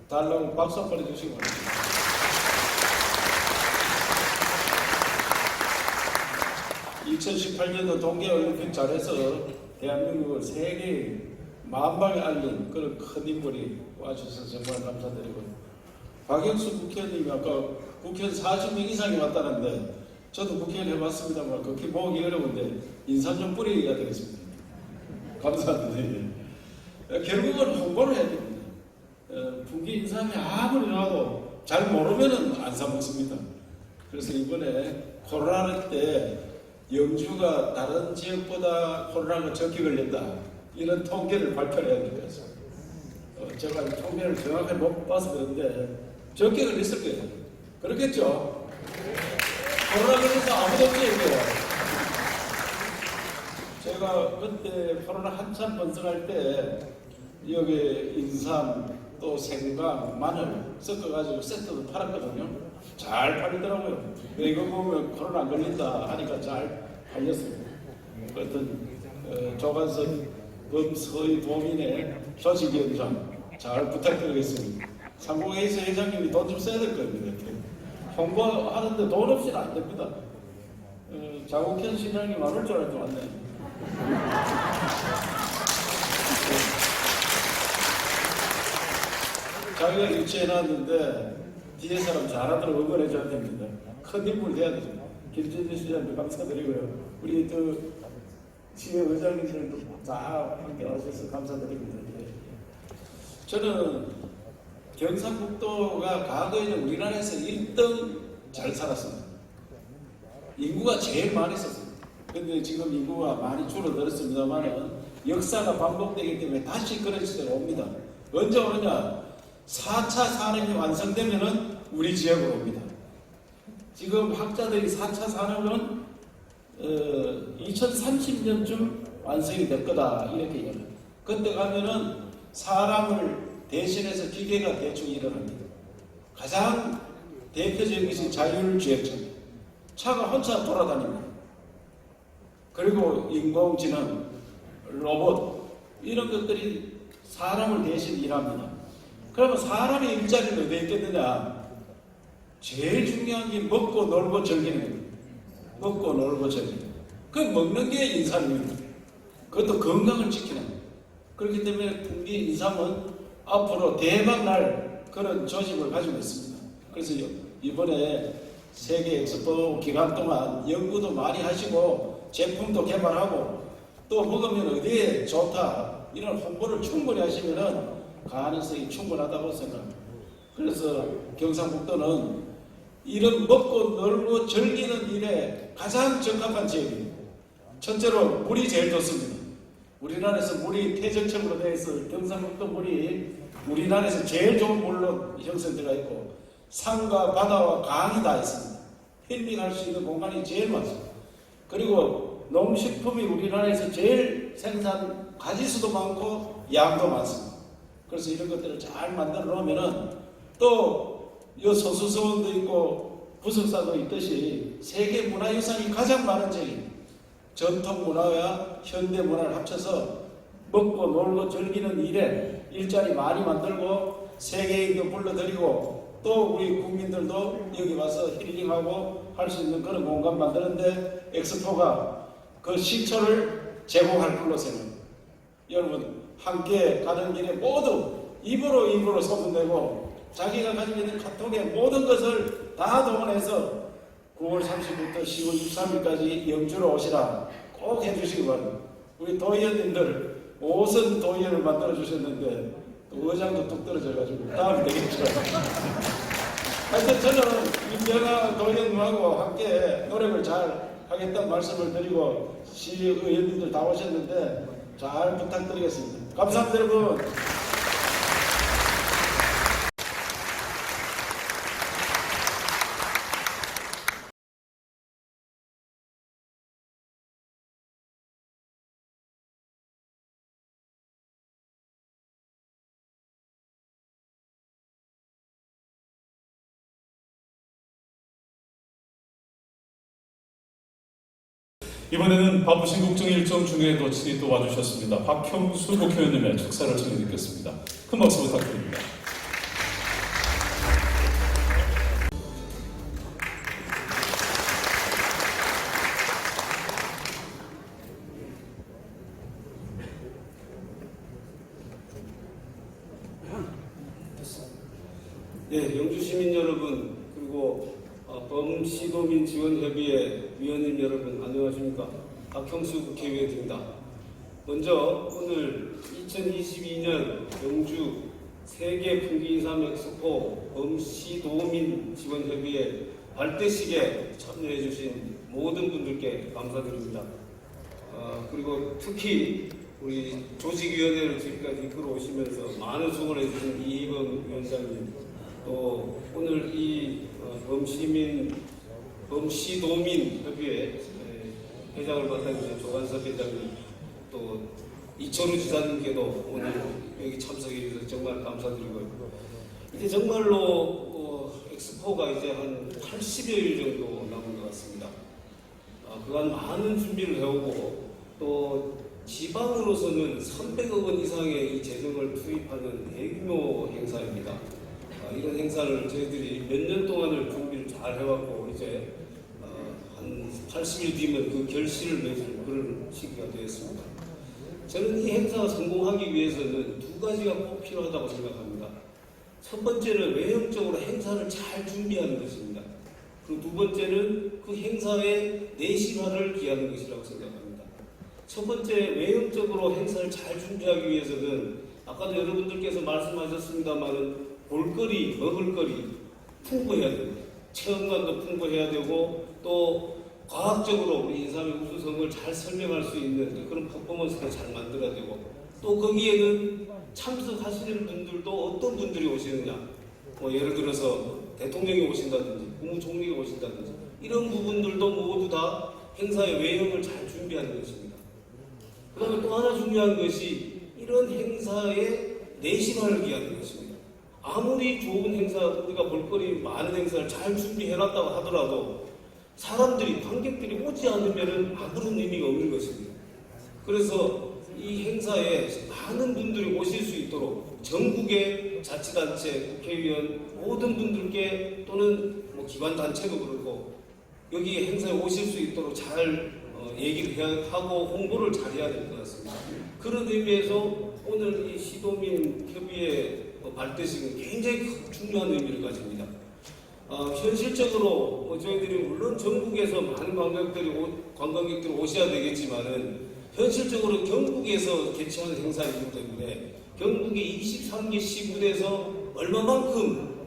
달라고 박수 한번 해주시기 바랍니다. 2018년도 동계올림픽 잘해서 대한민국을 세계에 만방에 알린 그런 큰 인물이 와주셔서 정말 감사드리고요. 박영수 국회의원님이 아까 국회의원 40명 이상이 왔다는데 저도 국회의원 해봤습니다만 그렇게 모으기 어려운데 인삼 좀 뿌리기가 되겠습니다. 감사합니다. 결국은 홍보를 해야 됩니다. 풍기 인삼이 아무리 나도 잘 모르면은 안 사먹습니다. 그래서 이번에 코로나 때 영주가 다른 지역보다 코로나가 적게 걸렸다 이런 통계를 발표를 해야 될 것 같습니다. 제가 통계를 정확하게 못 봐서 그런데 적게 걸렸을 거예요. 그렇겠죠? 코로나 걸려서 아무도 없어요. 제가 그때 코로나 한참 번성할 때 여기 인삼 또 생강, 마늘 섞어가지고 세트도 팔았거든요. 잘 팔리더라고요. 이거 보면 코로나 안 걸린다 하니까 잘 팔렸습니다. 어떤 조관선 범서의 도민의 조직위원장 잘 부탁드리겠습니다. 상공회의소 회장님이 돈 좀 써야 될 겁니다. 홍보하는데 돈 없이는 안 됩니다. 장욱현 시장님 안 올 줄 알았는데 왔네. 자기가 유치해놨는데 뒤에 사람 잘하도록 응원해줘야 됩니다. 큰 인물 돼야 됩니다. 김진주 시장님 감사드리고요. 우리 그 시의 의장님들도 다 함께 와주셔서 감사드립니다. 저는 경상북도가 과거에는 우리나라에서 1등 잘 살았습니다. 인구가 제일 많이 있었습니다. 근데 지금 인구가 많이 줄어들었습니다만 역사가 반복되기 때문에 다시 그런 시대가 옵니다. 언제 오느냐? 4차 산업이 완성되면은 우리 지역으로 옵니다. 지금 학자들이 4차 산업은 2030년쯤 완성이 될 거다 이렇게 얘기합니다. 그때 가면은 사람을 대신해서 기계가 대충 일어납니다. 가장 대표적인 것이 자율주행차입니다. 차가 혼자 돌아다닙니다. 그리고 인공지능, 로봇 이런 것들이 사람을 대신 일합니다. 그러면 사람의 일자리는 어디에 있겠느냐? 제일 중요한 게 먹고 놀고 즐기는 겁니다. 먹고 놀고 즐기는. 그 먹는 게 인삼입니다. 그것도 건강을 지키는 겁니다. 그렇기 때문에 풍기 인삼은 앞으로 대박날 그런 조직을 가지고 있습니다. 그래서 이번에 세계 엑스포 기간 동안 연구도 많이 하시고 제품도 개발하고 또 먹으면 어디에 좋다 이런 홍보를 충분히 하시면은 가능성이 충분하다고 생각합니다. 그래서 경상북도는 이런 먹고 놀고 즐기는 일에 가장 적합한 지역입니다. 첫째로 물이 제일 좋습니다. 우리나라에서 물이 퇴적층으로 되어 있어 경상북도 물이 우리나라에서 제일 좋은 물로 형성되어 있고 산과 바다와 강이 다 있습니다. 힐링할 수 있는 공간이 제일 많습니다. 그리고 농식품이 우리나라에서 제일 생산 가지수도 많고 양도 많습니다. 그래서 이런 것들을 잘 만들어 놓으면은 또 이 소수서원도 있고 부석사도 있듯이 세계 문화유산이 가장 많은 지역입니다. 전통 문화와 현대 문화를 합쳐서 먹고 놀고 즐기는 일에 일자리 많이 만들고 세계인도 불러들이고 또 우리 국민들도 여기 와서 힐링하고 할 수 있는 그런 공간 만드는데 엑스포가 그 시초를 제공할 걸로 생각합니다. 여러분 함께 가는 길에 모두 입으로 소문내고 자기가 가지고 있는 카톡의 모든 것을 다 동원해서 9월 30일부터 10월 23일까지 영주로 오시라 꼭 해주시기 바랍니다. 우리 도의원님들 5선 도의원을 만들어 주셨는데 또 의장도 뚝 떨어져가지고 다음에 되겠죠. 하여튼 저는 윤병아 도의원님하고 함께 노력을 잘 하겠다는 말씀을 드리고 시의원님들 다 오셨는데 잘 부탁드리겠습니다. 감사합니다 여러분. 이번에는 바쁘신 국정 일정 중에도 친히 또 와주셨습니다. 박형수 국회의원님의 축사를 청해 듣겠습니다. 큰 박수 부탁드립니다. 예, 영주 시민 여러분, 그리고 범시도민 지원협의회 위원님 여러분, 안녕하십니까? 박형수 국회의원입니다. 먼저 오늘 2022년 영주 세계 풍기인삼 엑스포 범시도민 지원협의회 발대식에 참여해주신 모든 분들께 감사드립니다. 그리고 특히 우리 조직위원회를 지금까지 이끌어 오시면서 많은 수고를 해주신 이희범 위원장님, 또 오늘 이 범시도민 협의회 회장을 맡아주신 조관섭 회장님, 또 이철우 지사님께도 오늘 여기 참석해 주셔서 정말 감사드리고요. 이제 정말로 엑스포가 이제 한 80여일 정도 남은 것 같습니다. 그간 많은 준비를 해오고 또 지방으로서는 300억 원 이상의 이 재정을 투입하는 대규모 행사입니다. 이런 행사를 저희들이 몇 년 동안을 준비를 잘 해왔고 이제 한 80일 뒤면 그 결실을 맺을 그런 시기가 되었습니다. 저는 이 행사가 성공하기 위해서는 두 가지가 꼭 필요하다고 생각합니다. 첫 번째는 외형적으로 행사를 잘 준비하는 것입니다. 그리고 두 번째는 그 행사의 내실화를 기하는 것이라고 생각합니다. 첫 번째, 외형적으로 행사를 잘 준비하기 위해서는 아까도 여러분들께서 말씀하셨습니다만은 볼거리, 먹을거리 풍부해야 됩니다. 체험관도 풍부해야 되고 또 과학적으로 우리 인삼의 우수성을 잘 설명할 수 있는 그런 퍼포먼스를 잘 만들어야 되고 또 거기에는 참석하시는 분들도 어떤 분들이 오시느냐, 예를 들어서 대통령이 오신다든지 국무총리가 오신다든지 이런 부분들도 모두 다 행사의 외형을 잘 준비하는 것입니다. 그 다음에 또 하나 중요한 것이 이런 행사의 내실화를 기하는 것입니다. 아무리 좋은 행사, 우리가 볼거리 많은 행사를 잘 준비해놨다고 하더라도 사람들이, 관객들이 오지 않으면 아무런 의미가 없는 것입니다. 그래서 이 행사에 많은 분들이 오실 수 있도록 전국의 자치단체, 국회의원 모든 분들께 또는 기관단체도 그렇고 여기 행사에 오실 수 있도록 잘 얘기를 하고 홍보를 잘 해야 될 것 같습니다. 그런 의미에서 오늘 이 시도민 협의회 발대식은 굉장히 중요한 의미를 가집니다. 현실적으로 저희들이 물론 전국에서 많은 관광객들이 오셔야 되겠지만은 현실적으로 경북에서 개최하는 행사이기 때문에 경북의 23개 시군에서 얼마만큼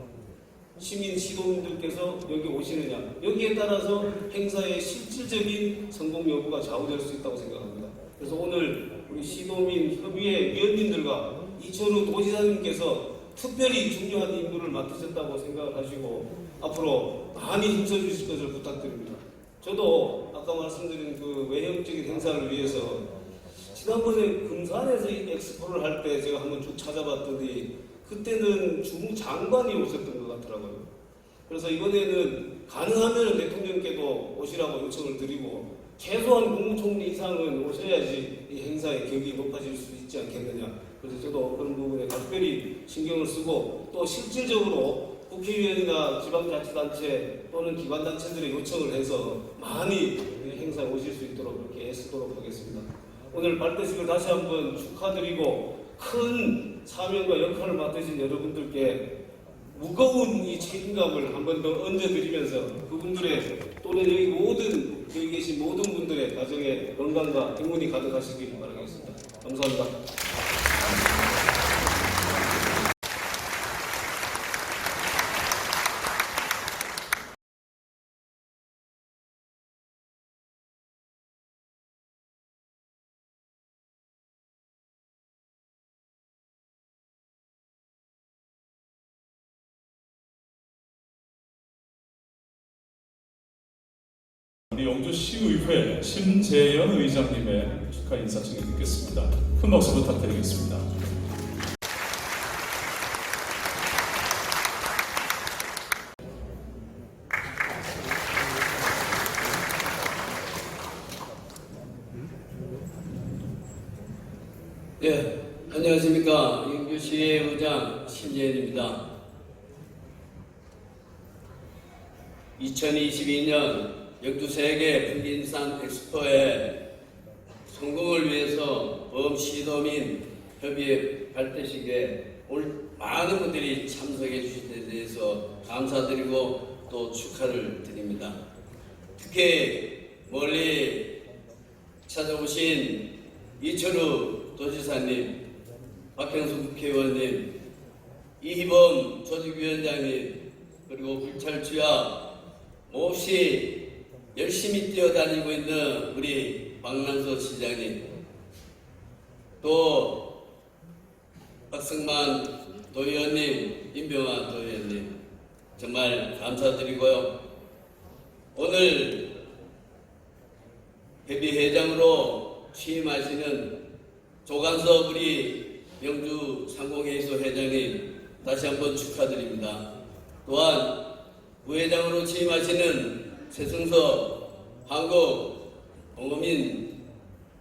시민 시도민들께서 여기 오시느냐, 여기에 따라서 행사의 실질적인 성공 여부가 좌우될 수 있다고 생각합니다. 그래서 오늘 우리 시도민 협의회 위원님들과 이철우 도지사님께서 특별히 중요한 임무를 맡으셨다고 생각하시고 앞으로 많이 힘써주실 것을 부탁드립니다. 저도 아까 말씀드린 그 외형적인 행사를 위해서 지난번에 금산에서 이 엑스포를 할 때 제가 한번 쭉 찾아봤더니 그때는 주무장관이 오셨던 것 같더라고요. 그래서 이번에는 가능하면 대통령께도 오시라고 요청을 드리고 최소한 국무총리 이상은 오셔야지 이 행사의 격이 높아질 수 있지 않겠느냐. 그래서 저도 그런 부분에 특별히 신경을 쓰고 또 실질적으로 국회의원이나 지방자치단체 또는 기관단체들의 요청을 해서 많이 행사에 오실 수 있도록 그렇게 애쓰도록 하겠습니다. 오늘 발대식을 다시 한번 축하드리고 큰 사명과 역할을 맡으신 여러분들께 무거운 이 책임감을 한 번 더 얹어드리면서 그분들의 또는 여기 계신 모든 분들의 가정에 건강과 행운이 가득하시길 바라겠습니다. 감사합니다. 우리 영주시의회 심재현 의장님의 축하 인사 청해 듣겠습니다. 큰 박수 부탁드리겠습니다. 안녕하십니까. 영주시의 의장 신재현입니다. 2022년 영주 세계 풍기인삼 엑스포의 성공을 위해서 범시도민 협의회 발대식에 오늘 많은 분들이 참석해 주신 데 대해서 감사드리고 또 축하를 드립니다. 특히 멀리 찾아오신 이철우 도지사님, 박형수 국회의원님, 이희범 조직위원장님, 그리고 불찰주야 몹시 열심히 뛰어다니고 있는 우리 박남서 시장님, 또 박승만 도의원님, 임병환 도의원님 정말 감사드리고요. 오늘 협의회장으로 취임하시는 조관섭 우리 영주 상공회의소 회장님 다시 한번 축하드립니다. 또한 부회장으로 취임하시는 최승석 한국 공어민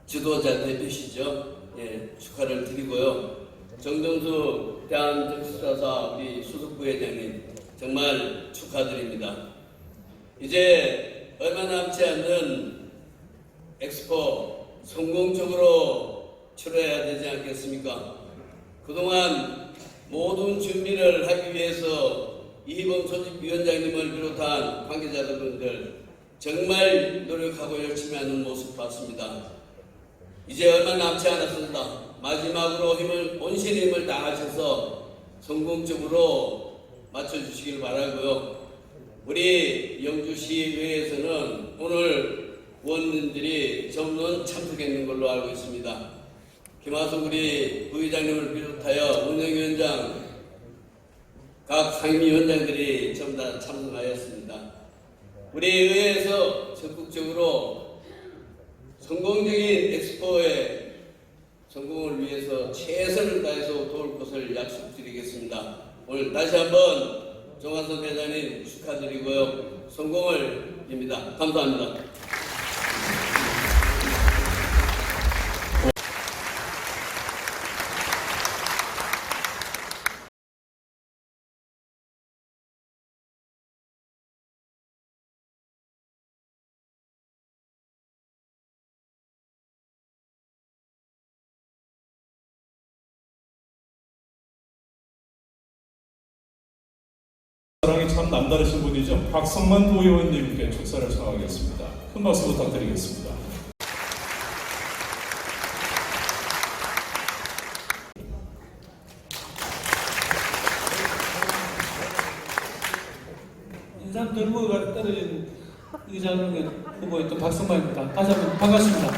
지도자 대표시죠. 예, 축하를 드리고요. 정정수 대한정치사사 우리 수석부회장님 정말 축하드립니다. 이제 얼마 남지 않는 엑스포 성공적으로 치러야 되지 않겠습니까? 그동안 모든 준비를 하기 위해서 이희범 조직위원장님을 비롯한 관계자분들 정말 노력하고 열심히 하는 모습 봤습니다. 이제 얼마 남지 않았습니다. 마지막으로 온신의 힘을 다하셔서 성공적으로 맞춰주시길 바라고요. 우리 영주시의회에서는 오늘 의원님들이 전문 참석했는 걸로 알고 있습니다. 김하숙 우리 부의장님을 비롯하여 운영위원장, 각 상임위원장들이 전부 다 참석하였습니다. 우리 의회에서 적극적으로 성공적인 엑스포의 성공을 위해서 최선을 다해서 도울 것을 약속드리겠습니다. 오늘 다시 한번 정한선 회장님 축하드리고요. 성공을 빕니다. 감사합니다. 사랑이 참 남다르신 분이죠. 박성만 도의원님께 축사를 청하겠습니다. 큰 박수 부탁드리겠습니다. 인삼 들무가 떨어진 의장님 후보의 또 박성만입니다. 다시 한번 반갑습니다.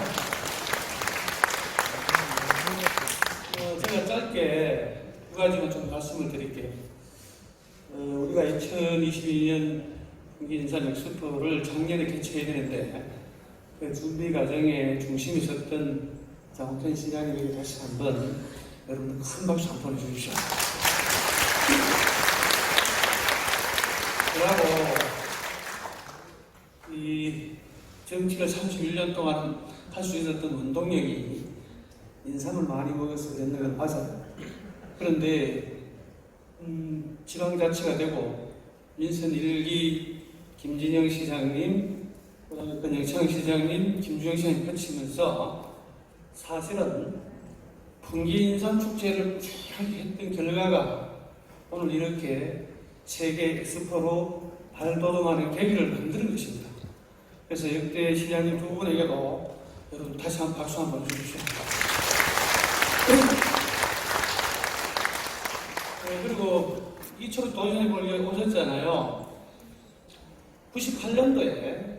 제가 짧게 두 가지만 좀 말씀을 드릴게요. 우리가 2022년 풍기인삼 엑스포를 작년에 개최해야 되는데 그 준비 과정에 중심이 섰던 장홍천 시장님에게 다시 한번 여러분 큰 박수 한번 해주십시오. 그리고 이 정치를 31년 동안 할 수 있었던 운동력이 인삼을 많이 먹어서 그랬는 건 맞아요. 그런데 지방자치가 되고 민선 1기 김진영 시장님, 그다음에 권영창 시장님, 김주영 시장님 거치면서 사실은 풍기인삼 축제를 꾸준하게 했던 결과가 오늘 이렇게 세계 엑스포로 발돋움하는 계기를 만드는 것입니다. 그래서 역대 시장님 두 분에게도 여러분 다시 한번 박수 한번 주십시오. 그리고 이철우 도의원님 오셨잖아요. 98년도에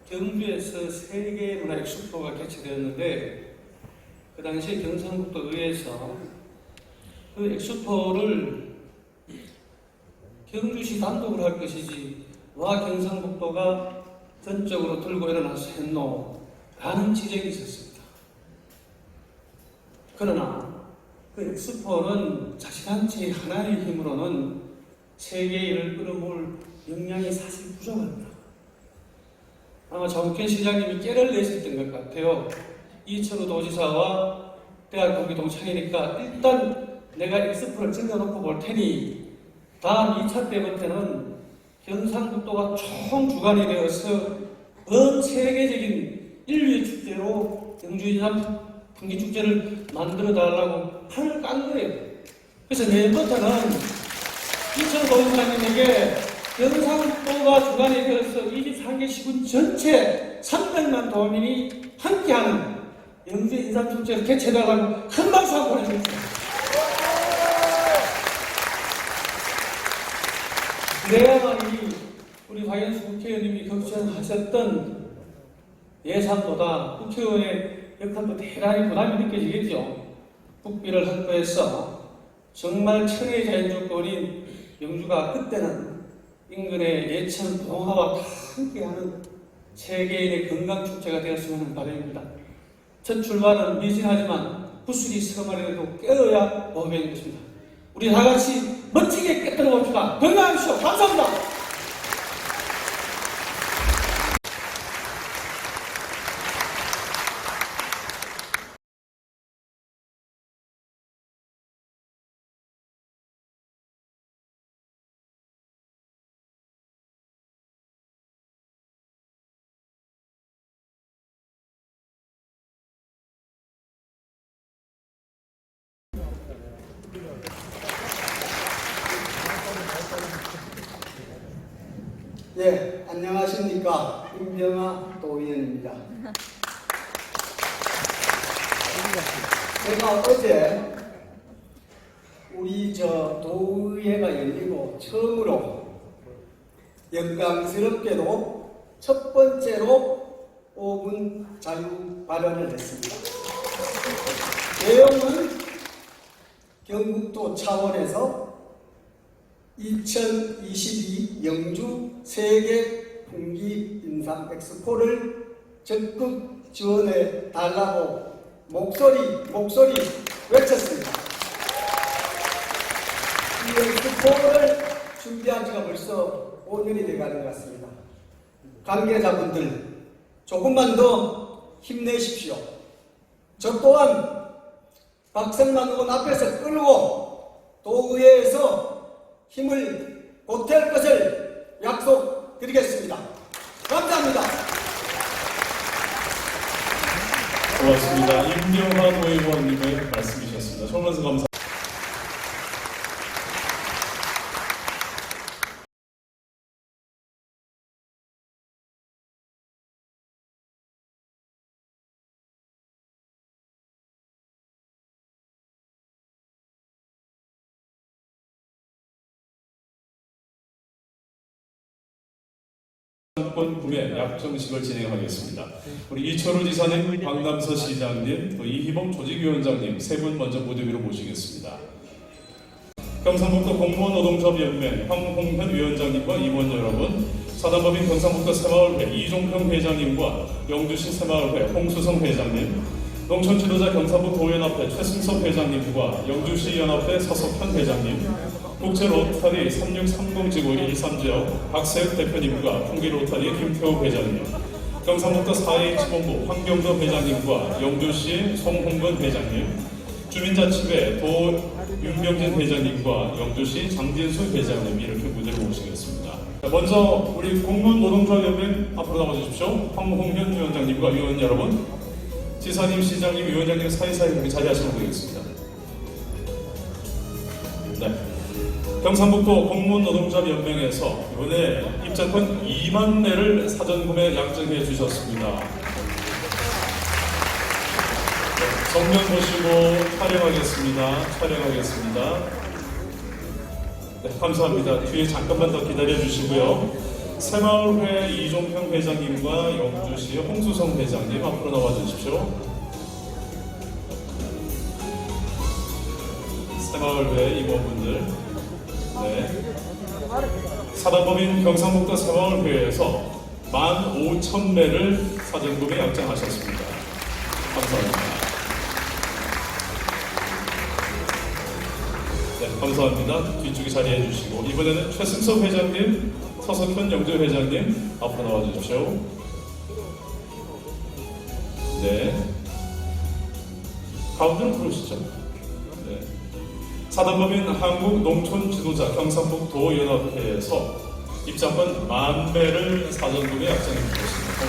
경주에서 세계문화 엑스포가 개최되었는데 그 당시에 경상북도 의회에서 그 엑스포를 경주시 단독으로 할 것이지 와 경상북도가 전적으로 들고 일어나서 했노라는 지적이 있었습니다. 그러나 그 엑스포는 자치단체 하나의 힘으로는 세계를 끌어모을 역량이 사실 부족합니다. 아마 장욱현 시장님이 깨를 내셨던 것 같아요. 이철우 도지사와 대학 동기 동창이니까 일단 내가 X표를 찍어놓고 볼 테니 다음 2차 때부터는 경상북도가 총주관이 되어서 전 세계적인 인류의 축제로 영주인삼 풍기축제를 만들어 달라고 판을 깐 거예요. 그래서 내일부터는 이천 도지사님에게 경상북도가 주관이 되어서 23개 시군 전체 300만 도민이 함께하는 영주 인삼축제를 개최해달라고 큰 박수 한번 보내주십시오. 그래야만이 우리 박영수 국회의원님이 걱정하셨던 예산보다 국회의원의 역할도 대단히 부담이 느껴지겠죠. 국비를 확보해서 정말 천혜의 자연조건인 영주가 그때는 인근의 예천 봉화와 다 함께하는 세계인의 건강축제가 되었으면 하는 바람입니다. 첫 출발은 미진하지만 구슬이 서말에도 깨어야 법인 것입니다. 우리 다 같이 멋지게 깨뜨려 봅시다. 건강하십시오. 감사합니다. 예, 안녕하십니까. 임병아 도의원입니다. 제가 어제 우리 도의회가 열리고 처음으로 영광스럽게도 첫 번째로 5분 자유 발언을 했습니다. 내용은 경북도 차원에서 2022 영주 세계 풍기 인삼 엑스포를 적극 지원해 달라고 목소리 외쳤습니다. 이 엑스포를 준비한 지가 벌써 5년이 돼가는 것 같습니다. 관계자분들 조금만 더 힘내십시오. 저 또한 박성만 의원 앞에서 끌고 도의회에서 힘을 보탤 것을 약속드리겠습니다. 감사합니다. 고맙습니다. 임병환 의원님의 말씀이셨습니다. 총론서 감사. 구매 약정식을 진행하겠습니다. 우리 이철우 지사님, 박남서 시장님, 이희범 조직위원장님 세 분 먼저 무대 위로 모시겠습니다. 경상북도 공무원노동조합연맹 황홍현 위원장님과 임원 여러분, 사단법인 경상북도 새마을회 이종평 회장님과 영주시 새마을회 홍수성 회장님, 농촌지도자 경상북 도연합회 최승섭 회장님과 영주시 연합회 서석현 회장님, 국제로터리 3630 지구 123지역 박세혁 대표님과 풍기로터리 김태호 회장님, 경상북도 4H본부 황경도 회장님과 영주시 송홍근 회장님, 주민자치회 윤병진 회장님과 영주시 장진수 회장님 이렇게 무대로 모시겠습니다. 먼저 우리 공무원노동조합연맹 앞으로 나와주십시오. 황홍현 위원장님과 위원 여러분, 지사님, 시장님, 위원장님 사이사이 이렇게 자리하시면 되겠습니다. 네. 경상북도 공무원노동조합연맹에서 이번에 입장권 2만 매를 사전구매 약정해 주셨습니다. 정면 보시고 촬영하겠습니다. 네, 감사합니다. 뒤에 잠깐만 더 기다려 주시고요. 새마을회 이종평 회장님과 영주시 홍수성 회장님 앞으로 나와 주십시오. 새마을회 임원분들, 네. 사단법인 경상북도 새마을회에서 15,000매를 사전구매 약정하셨습니다. 감사합니다. 네, 감사합니다. 뒤쪽에 자리해 주시고, 이번에는 최승섭 회장님, 서석현 영주 회장님 앞으로 나와 주십시오. 네. 가운데로 들어오시죠. 네. 사단법인 한국농촌지도자 경상북도연합회에서 입장권 10,000배를 사전구매 약정해 주셨습니다.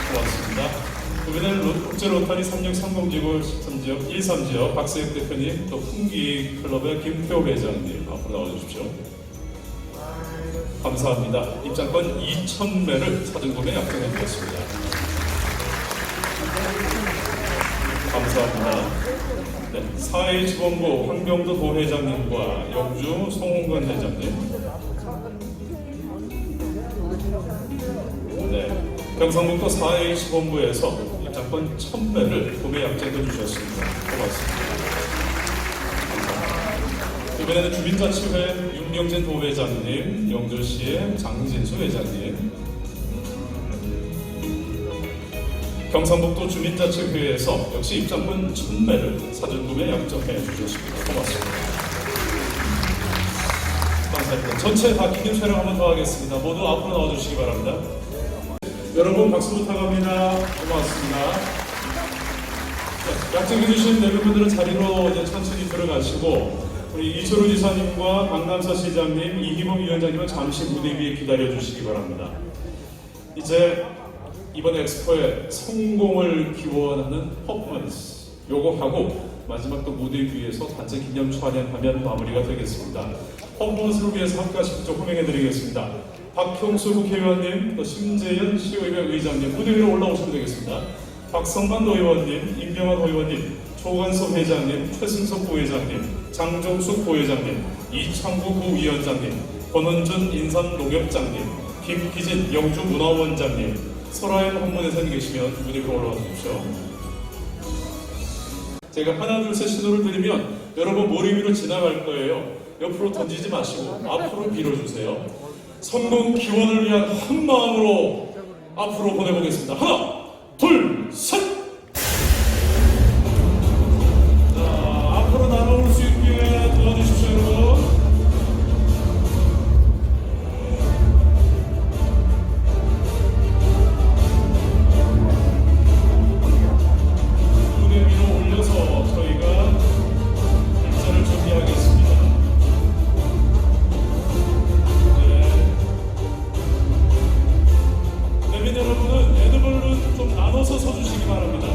고맙습니다. 이번에는 국제로터리 3630지구 13지역 13지역 박세혁 대표님, 또 풍기클럽의 김태호 회장님 앞으로 나와주십시오. 감사합니다. 입장권 2,000배를 사전구매 약정해 주셨습니다. 감사합니다. 네, 4H본부 황병도 도회장님과 영주 송홍관 회장님, 네, 경상북도 4H본부에서 입장권 1,000배를 구매 약정해 주셨습니다. 고맙습니다. 이번에는 주민자치회 윤경진 도회장님, 영주시의 장진수 회장님, 경상북도 주민자치회에서 역시 입장권 1,000배를 사전구매 약정해 주셨습니다. 고맙습니다. 감사합니다. 전체 다 기념 촬영 한번 더 하겠습니다. 모두 앞으로 나와주시기 바랍니다. 여러분 박수 부탁합니다. 고맙습니다. 약정해주신 내분들은 자리로 이제 천천히 들어가시고, 우리 이철우 지사님과 강남서 시장님, 이희봉 위원장님은 잠시 무대 위에 기다려주시기 바랍니다. 이제 이번 엑스포의 성공을 기원하는 퍼포먼스 요거 하고 마지막 또 무대 위에서 단체 기념 촬영하면 마무리가 되겠습니다. 퍼포먼스를 위해서 함께 하실 분 호명해드리겠습니다. 박형수 국회의원님, 또 심재현 시의회 의장님 무대 위로 올라오시면 되겠습니다. 박성만 의원님, 임병환 의원님, 조관섭 회장님, 최승석 부회장님, 장종숙 부회장님, 이창구 부위원장님, 권은준 인삼농협장님, 김기진 영주문화원장님, 설아연 홍문회사님 계시면 무대 위로 올라와 주십시오. 제가 하나 둘 셋 신호를 드리면 여러분 머리 위로 지나갈 거예요. 옆으로 던지지 마시고 앞으로 밀어주세요. 성공 기원을 위한 한 마음으로 앞으로 보내보겠습니다. 하나, 둘, 셋! 자, 앞으로 나눠올 수 있게 도와주십시오, 여러분. 무대 위로 올려서 저희가 일자를 준비하겠습니다. 여러분은 에드벌룬 좀 나눠서 서주시기 바랍니다.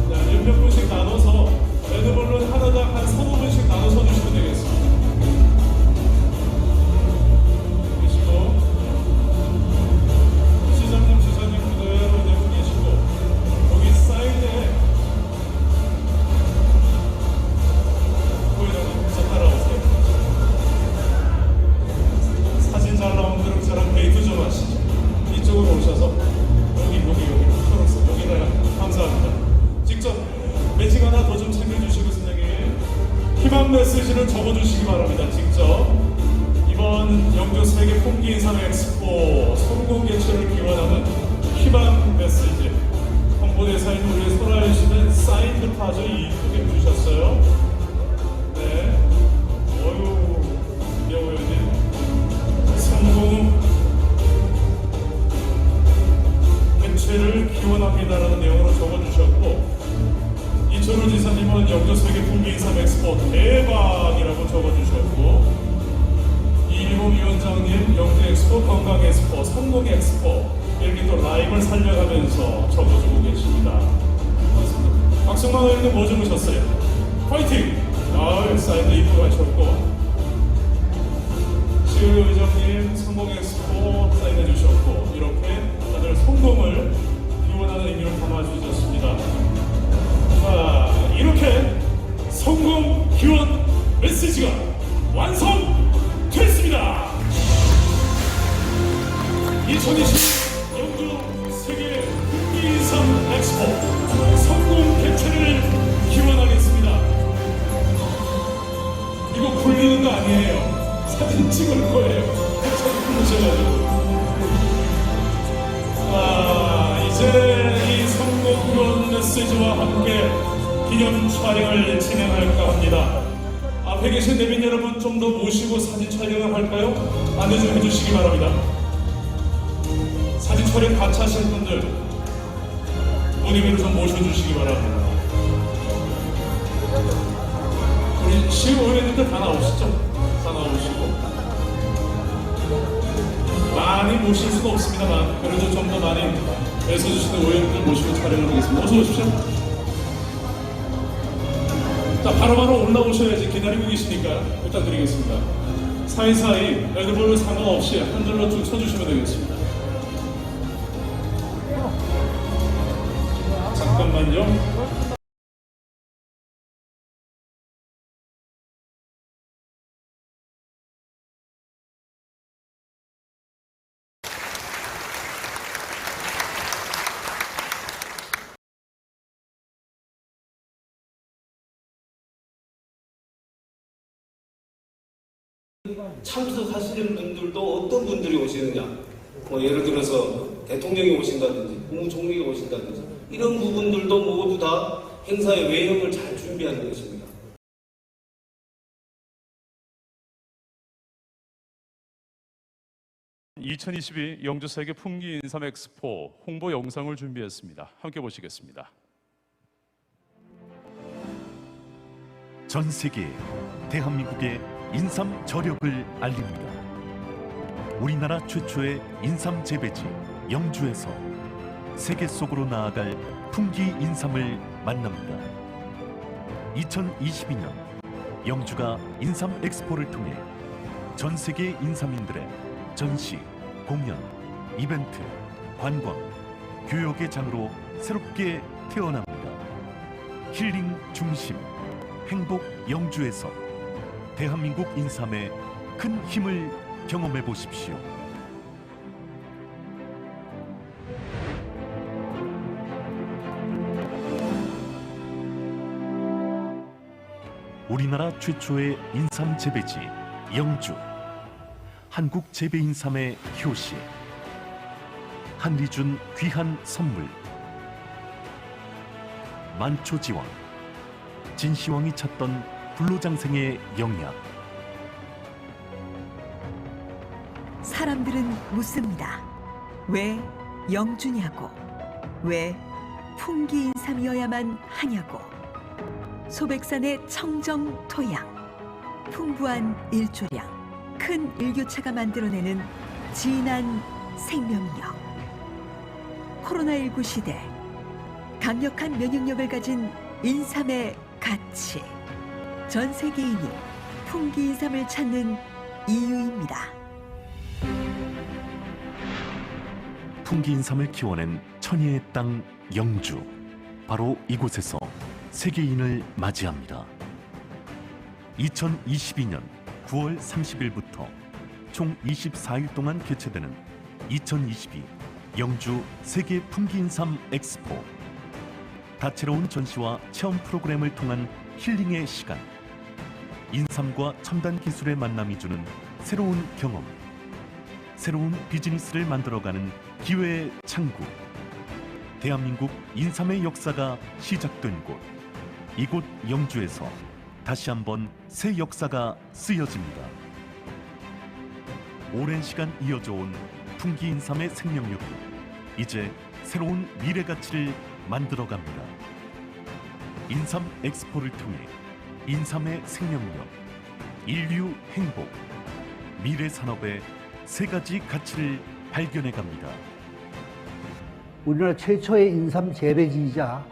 자, 몇 분씩 나눠서 에드벌룬 하나당 한 3-5분씩 나눠 서주시면 되겠습니다. 계시고 시장님, 지사님 그대로 내고 계시고 여기 사이드에 보이는 자 따라오세요. 사진 잘 나온 분들은 저랑 데이트 좀 하시죠. 이쪽으로 오셔서 여기 초록색 여기다가 감사합니다. 직접 매직 하나 더 좀 챙겨주시고 선생님 희망 메시지를 적어주시기 바랍니다. 직접 이번 영주 세계 풍기인삼 엑스포 성공 개최를 기원하는 희망 메시지 홍보대사인 우리 소라연 씨는 사인도 아주 이쁘게 해주셨어요. 네, 어유 여우님 성공 개최를 기원합니다라는 내용으로 적어주셨고, 이철우 지사님은 영주 세계 풍기인삼 엑스포 대박이라고 적어주셨고, 이희봉 위원장님 영주 엑스포 건강 엑스포 성공 엑스포 이렇게 또 라임을 살려가면서 적어주고 계십니다. 고맙습니다. 박승만 의원님 뭐 적으셨어요? 파이팅! 사인도 이쁘게 하셨고, 시의 의장님 성공 엑스포 사인해 주셨고, 이렇게 다들 성공을 기원하는 의미를 담아주셨습니다. 자, 이렇게 성공 기원 메시지가 완성됐습니다. 2020 영주 세계 풍기인삼 엑스포 성공 개최를 기원하겠습니다. 이거 굴리는 거 아니에요. 사진 찍을 거예요. 사진 부르셔가지고. 이제 이 성공 기원 메시지와 함께 기념 촬영을 진행할까 합니다. 앞에 계신 내빈 여러분 좀 더 모시고 사진 촬영을 할까요? 안내 좀 해주시기 바랍니다. 사진 촬영 같이 하시는 분들 무대 위로 좀 모셔주시기 바랍니다. 우리 시의원님들 다 나오시죠? 다 나오시고 많이 모실 수는 없습니다만 그래도 좀 더 많이 애써주시는 의원님들 모시고 촬영을 하겠습니다. 어서 오십시오. 자, 바로바로 올라오셔야지 기다리고 계시니까 부탁드리겠습니다. 사이사이 레드볼 상관없이 한 줄로 쭉 서주시면 되겠습니다. 잠깐만요. 참석하시는 분들도 어떤 분들이 오시느냐, 예를 들어서 대통령이 오신다든지 국무총리가 오신다든지 이런 부분들도 모두 다 행사의 외형을 잘 준비하는 것입니다. 2022 영주 세계 풍기 인삼 엑스포 홍보 영상을 준비했습니다. 함께 보시겠습니다. 전 세계에 대한민국의 인삼 저력을 알립니다. 우리나라 최초의 인삼 재배지 영주에서 세계 속으로 나아갈 풍기 인삼을 만납니다. 2022년 영주가 인삼 엑스포를 통해 전 세계 인삼인들의 전시, 공연, 이벤트, 관광, 교역의 장으로 새롭게 태어납니다. 힐링 중심, 행복 영주에서 대한민국 인삼의 큰 힘을 경험해 보십시오. 우리나라 최초의 인삼 재배지 영주, 한국 재배인삼의 효시, 한리준 귀한 선물, 만초지왕, 진시황이 찾던 불로장생의 영약. 사람들은 묻습니다. 왜 영주냐고, 왜 풍기 인삼이어야만 하냐고. 소백산의 청정 토양, 풍부한 일조량, 큰 일교차가 만들어내는 진한 생명력. 코로나19 시대, 강력한 면역력을 가진 인삼의 가치. 전 세계인이 풍기 인삼을 찾는 이유입니다. 풍기 인삼을 키워낸 천혜의 땅 영주, 바로 이곳에서 세계인을 맞이합니다. 2022년 9월 30일부터 총 24일 동안 개최되는 2022 영주 세계 풍기 인삼 엑스포. 다채로운 전시와 체험 프로그램을 통한 힐링의 시간, 인삼과 첨단 기술의 만남이 주는 새로운 경험, 새로운 비즈니스를 만들어가는 기회의 창구. 대한민국 인삼의 역사가 시작된 곳, 이곳 영주에서 다시 한번 새 역사가 쓰여집니다. 오랜 시간 이어져온 풍기 인삼의 생명력이 이제 새로운 미래 가치를 만들어갑니다. 인삼 엑스포를 통해 인삼의 생명력, 인류 행복, 미래 산업의 세 가지 가치를 발견해 갑니다. 우리나라 최초의 인삼 재배지이자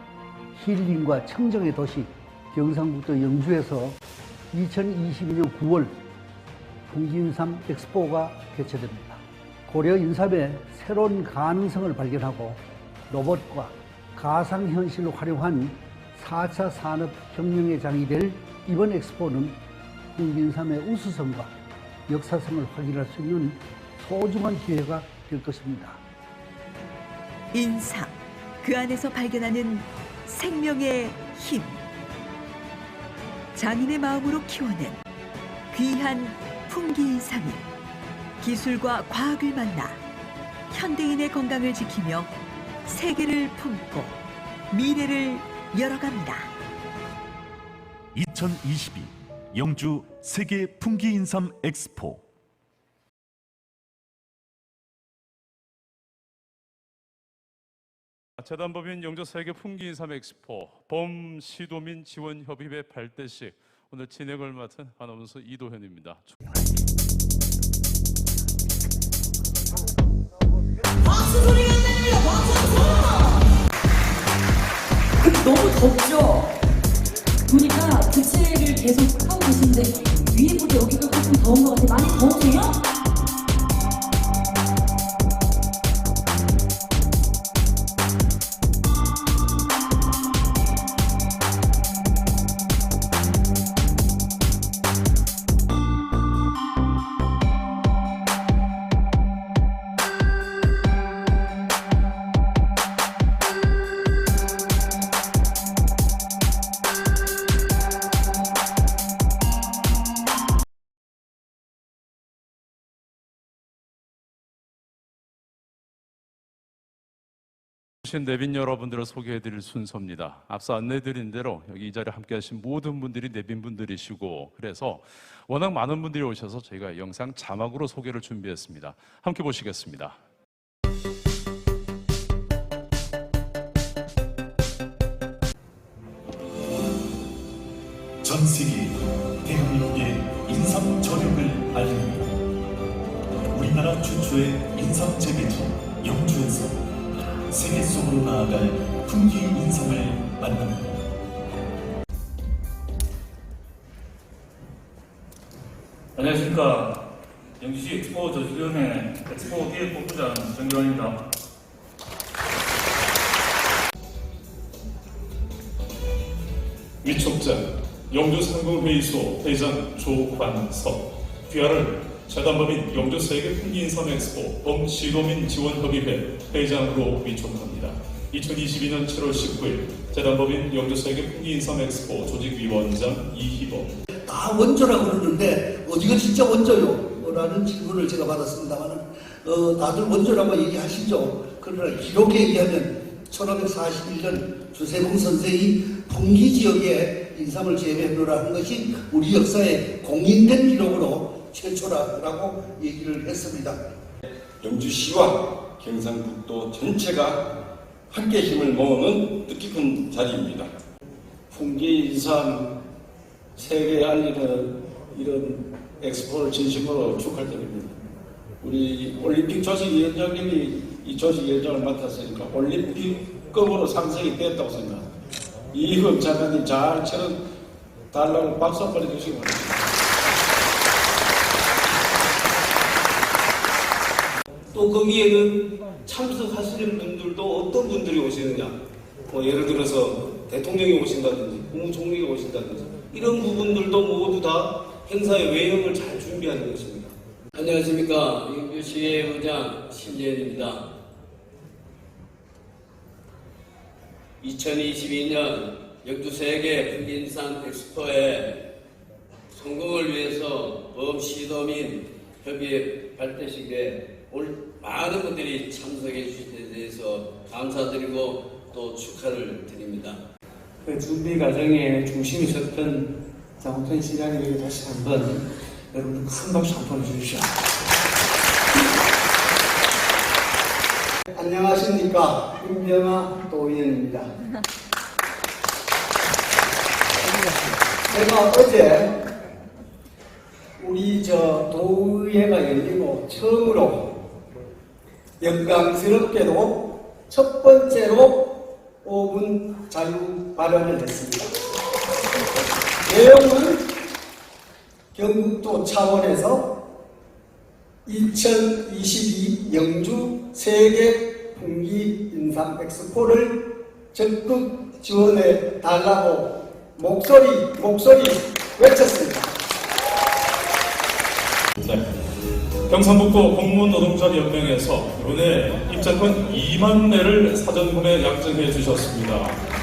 힐링과 청정의 도시 경상북도 영주에서 2022년 9월 풍기인삼 엑스포가 개최됩니다. 고려 인삼의 새로운 가능성을 발견하고 로봇과 가상현실을 활용한 4차 산업혁명의 장이 될 이번 엑스포는 풍기인삼의 우수성과 역사성을 확인할 수 있는 소중한 기회가 될 것입니다. 인삼, 그 안에서 발견하는 생명의 힘. 장인의 마음으로 키워낸 귀한 풍기인삼이 기술과 과학을 만나 현대인의 건강을 지키며 세계를 품고 미래를 열어갑니다. 2022 영주 세계 풍기 인삼 엑스포. 재단법인 영주 세계 풍기 인삼 엑스포 범 시도민 지원 협의회 발대식 오늘 진행을 맡은 아나운서 이도현입니다. 너무 덥죠? 보니까 부채를 계속 하고 계신데 위에보다 여기가 조금 더운 것 같아요. 많이 더우세요? 오신 내빈 여러분들을 소개해드릴 순서입니다. 앞서 안내드린 대로 여기 이 자리에 함께하신 모든 분들이 내빈 분들이시고 그래서 워낙 많은 분들이 오셔서 저희가 영상 자막으로 소개를 준비했습니다. 함께 보시겠습니다. 전 세계 대한민국의 인삼 저력을 알립니다. 우리나라 최초의 인삼 재배지 영주에서 세계 속으로 나아갈 풍기 인삼을 만납니다. 안녕하십니까. 영주시 엑스포 조직위원회 엑스포 기획본부장 정교환입니다. 위촉자 영주상공회의소 회장 조관석, 귀하를 재단법인 영주 세계 풍기 인삼 엑스포 범 시도민 지원협의회 회장으로 위촉합니다. 2022년 7월 19일 재단법인 영주 세계 풍기 인삼 엑스포 조직위원장 이희범. 다 원조라고 그러는데 어디가 진짜 원조요? 라는 질문을 제가 받았습니다만 다들 원조라고 얘기하시죠. 그러나 기록에 의하면 1541년 주세봉 선생이 풍기 지역에 인삼을 재배하노라 한 것이 우리 역사에 공인된 기록으로 최초라고 얘기를 했습니다. 영주시와 경상북도 전체가 함께 힘을 모으는 뜻깊은 자리입니다. 풍기 인삼 세계에 알리는 이런 엑스포를 진심으로 축하드립니다. 우리 올림픽 조직위원장님이 이 조직위원장을 맡았으니까 올림픽급으로 상승이 됐다고 생각합니다. 이희범 장관님 잘처럼 달라고 박수 한번 해주시기 바랍니다. 또 거기에는 참석하시는 분들도 어떤 분들이 오시느냐, 예를 들어서 대통령이 오신다든지 국무총리가 오신다든지 이런 부분들도 모두 다 행사의 외형을 잘 준비하는 것입니다. 안녕하십니까. 영주시의 의장 신재현입니다. 2022년 영주세계 풍기인삼 엑스포의 성공을 위해서 범시도민 협의회 발대식에 오늘 많은 분들이 참석해 주신 데 대해서 감사드리고 또 축하를 드립니다. 그 준비 과정에 중심이 섰던 장훈턴 시장님에게 다시 한번 여러분 큰 박수 한번 주십시오. 안녕하십니까. 임병아 도의원입니다. 제가 어제 우리 도의회가 열리고 처음으로 영광스럽게도 첫 번째로 5분 자유 발언을 했습니다. 내용은 경북도 차원에서 2022 영주 세계 풍기 인삼 엑스포를 적극 지원해 달라고 목소리 외쳤습니다. 네. 경상북도 공무노동자연맹에서 은혜 입장권 2만 매를 사전 구매 약정해 주셨습니다.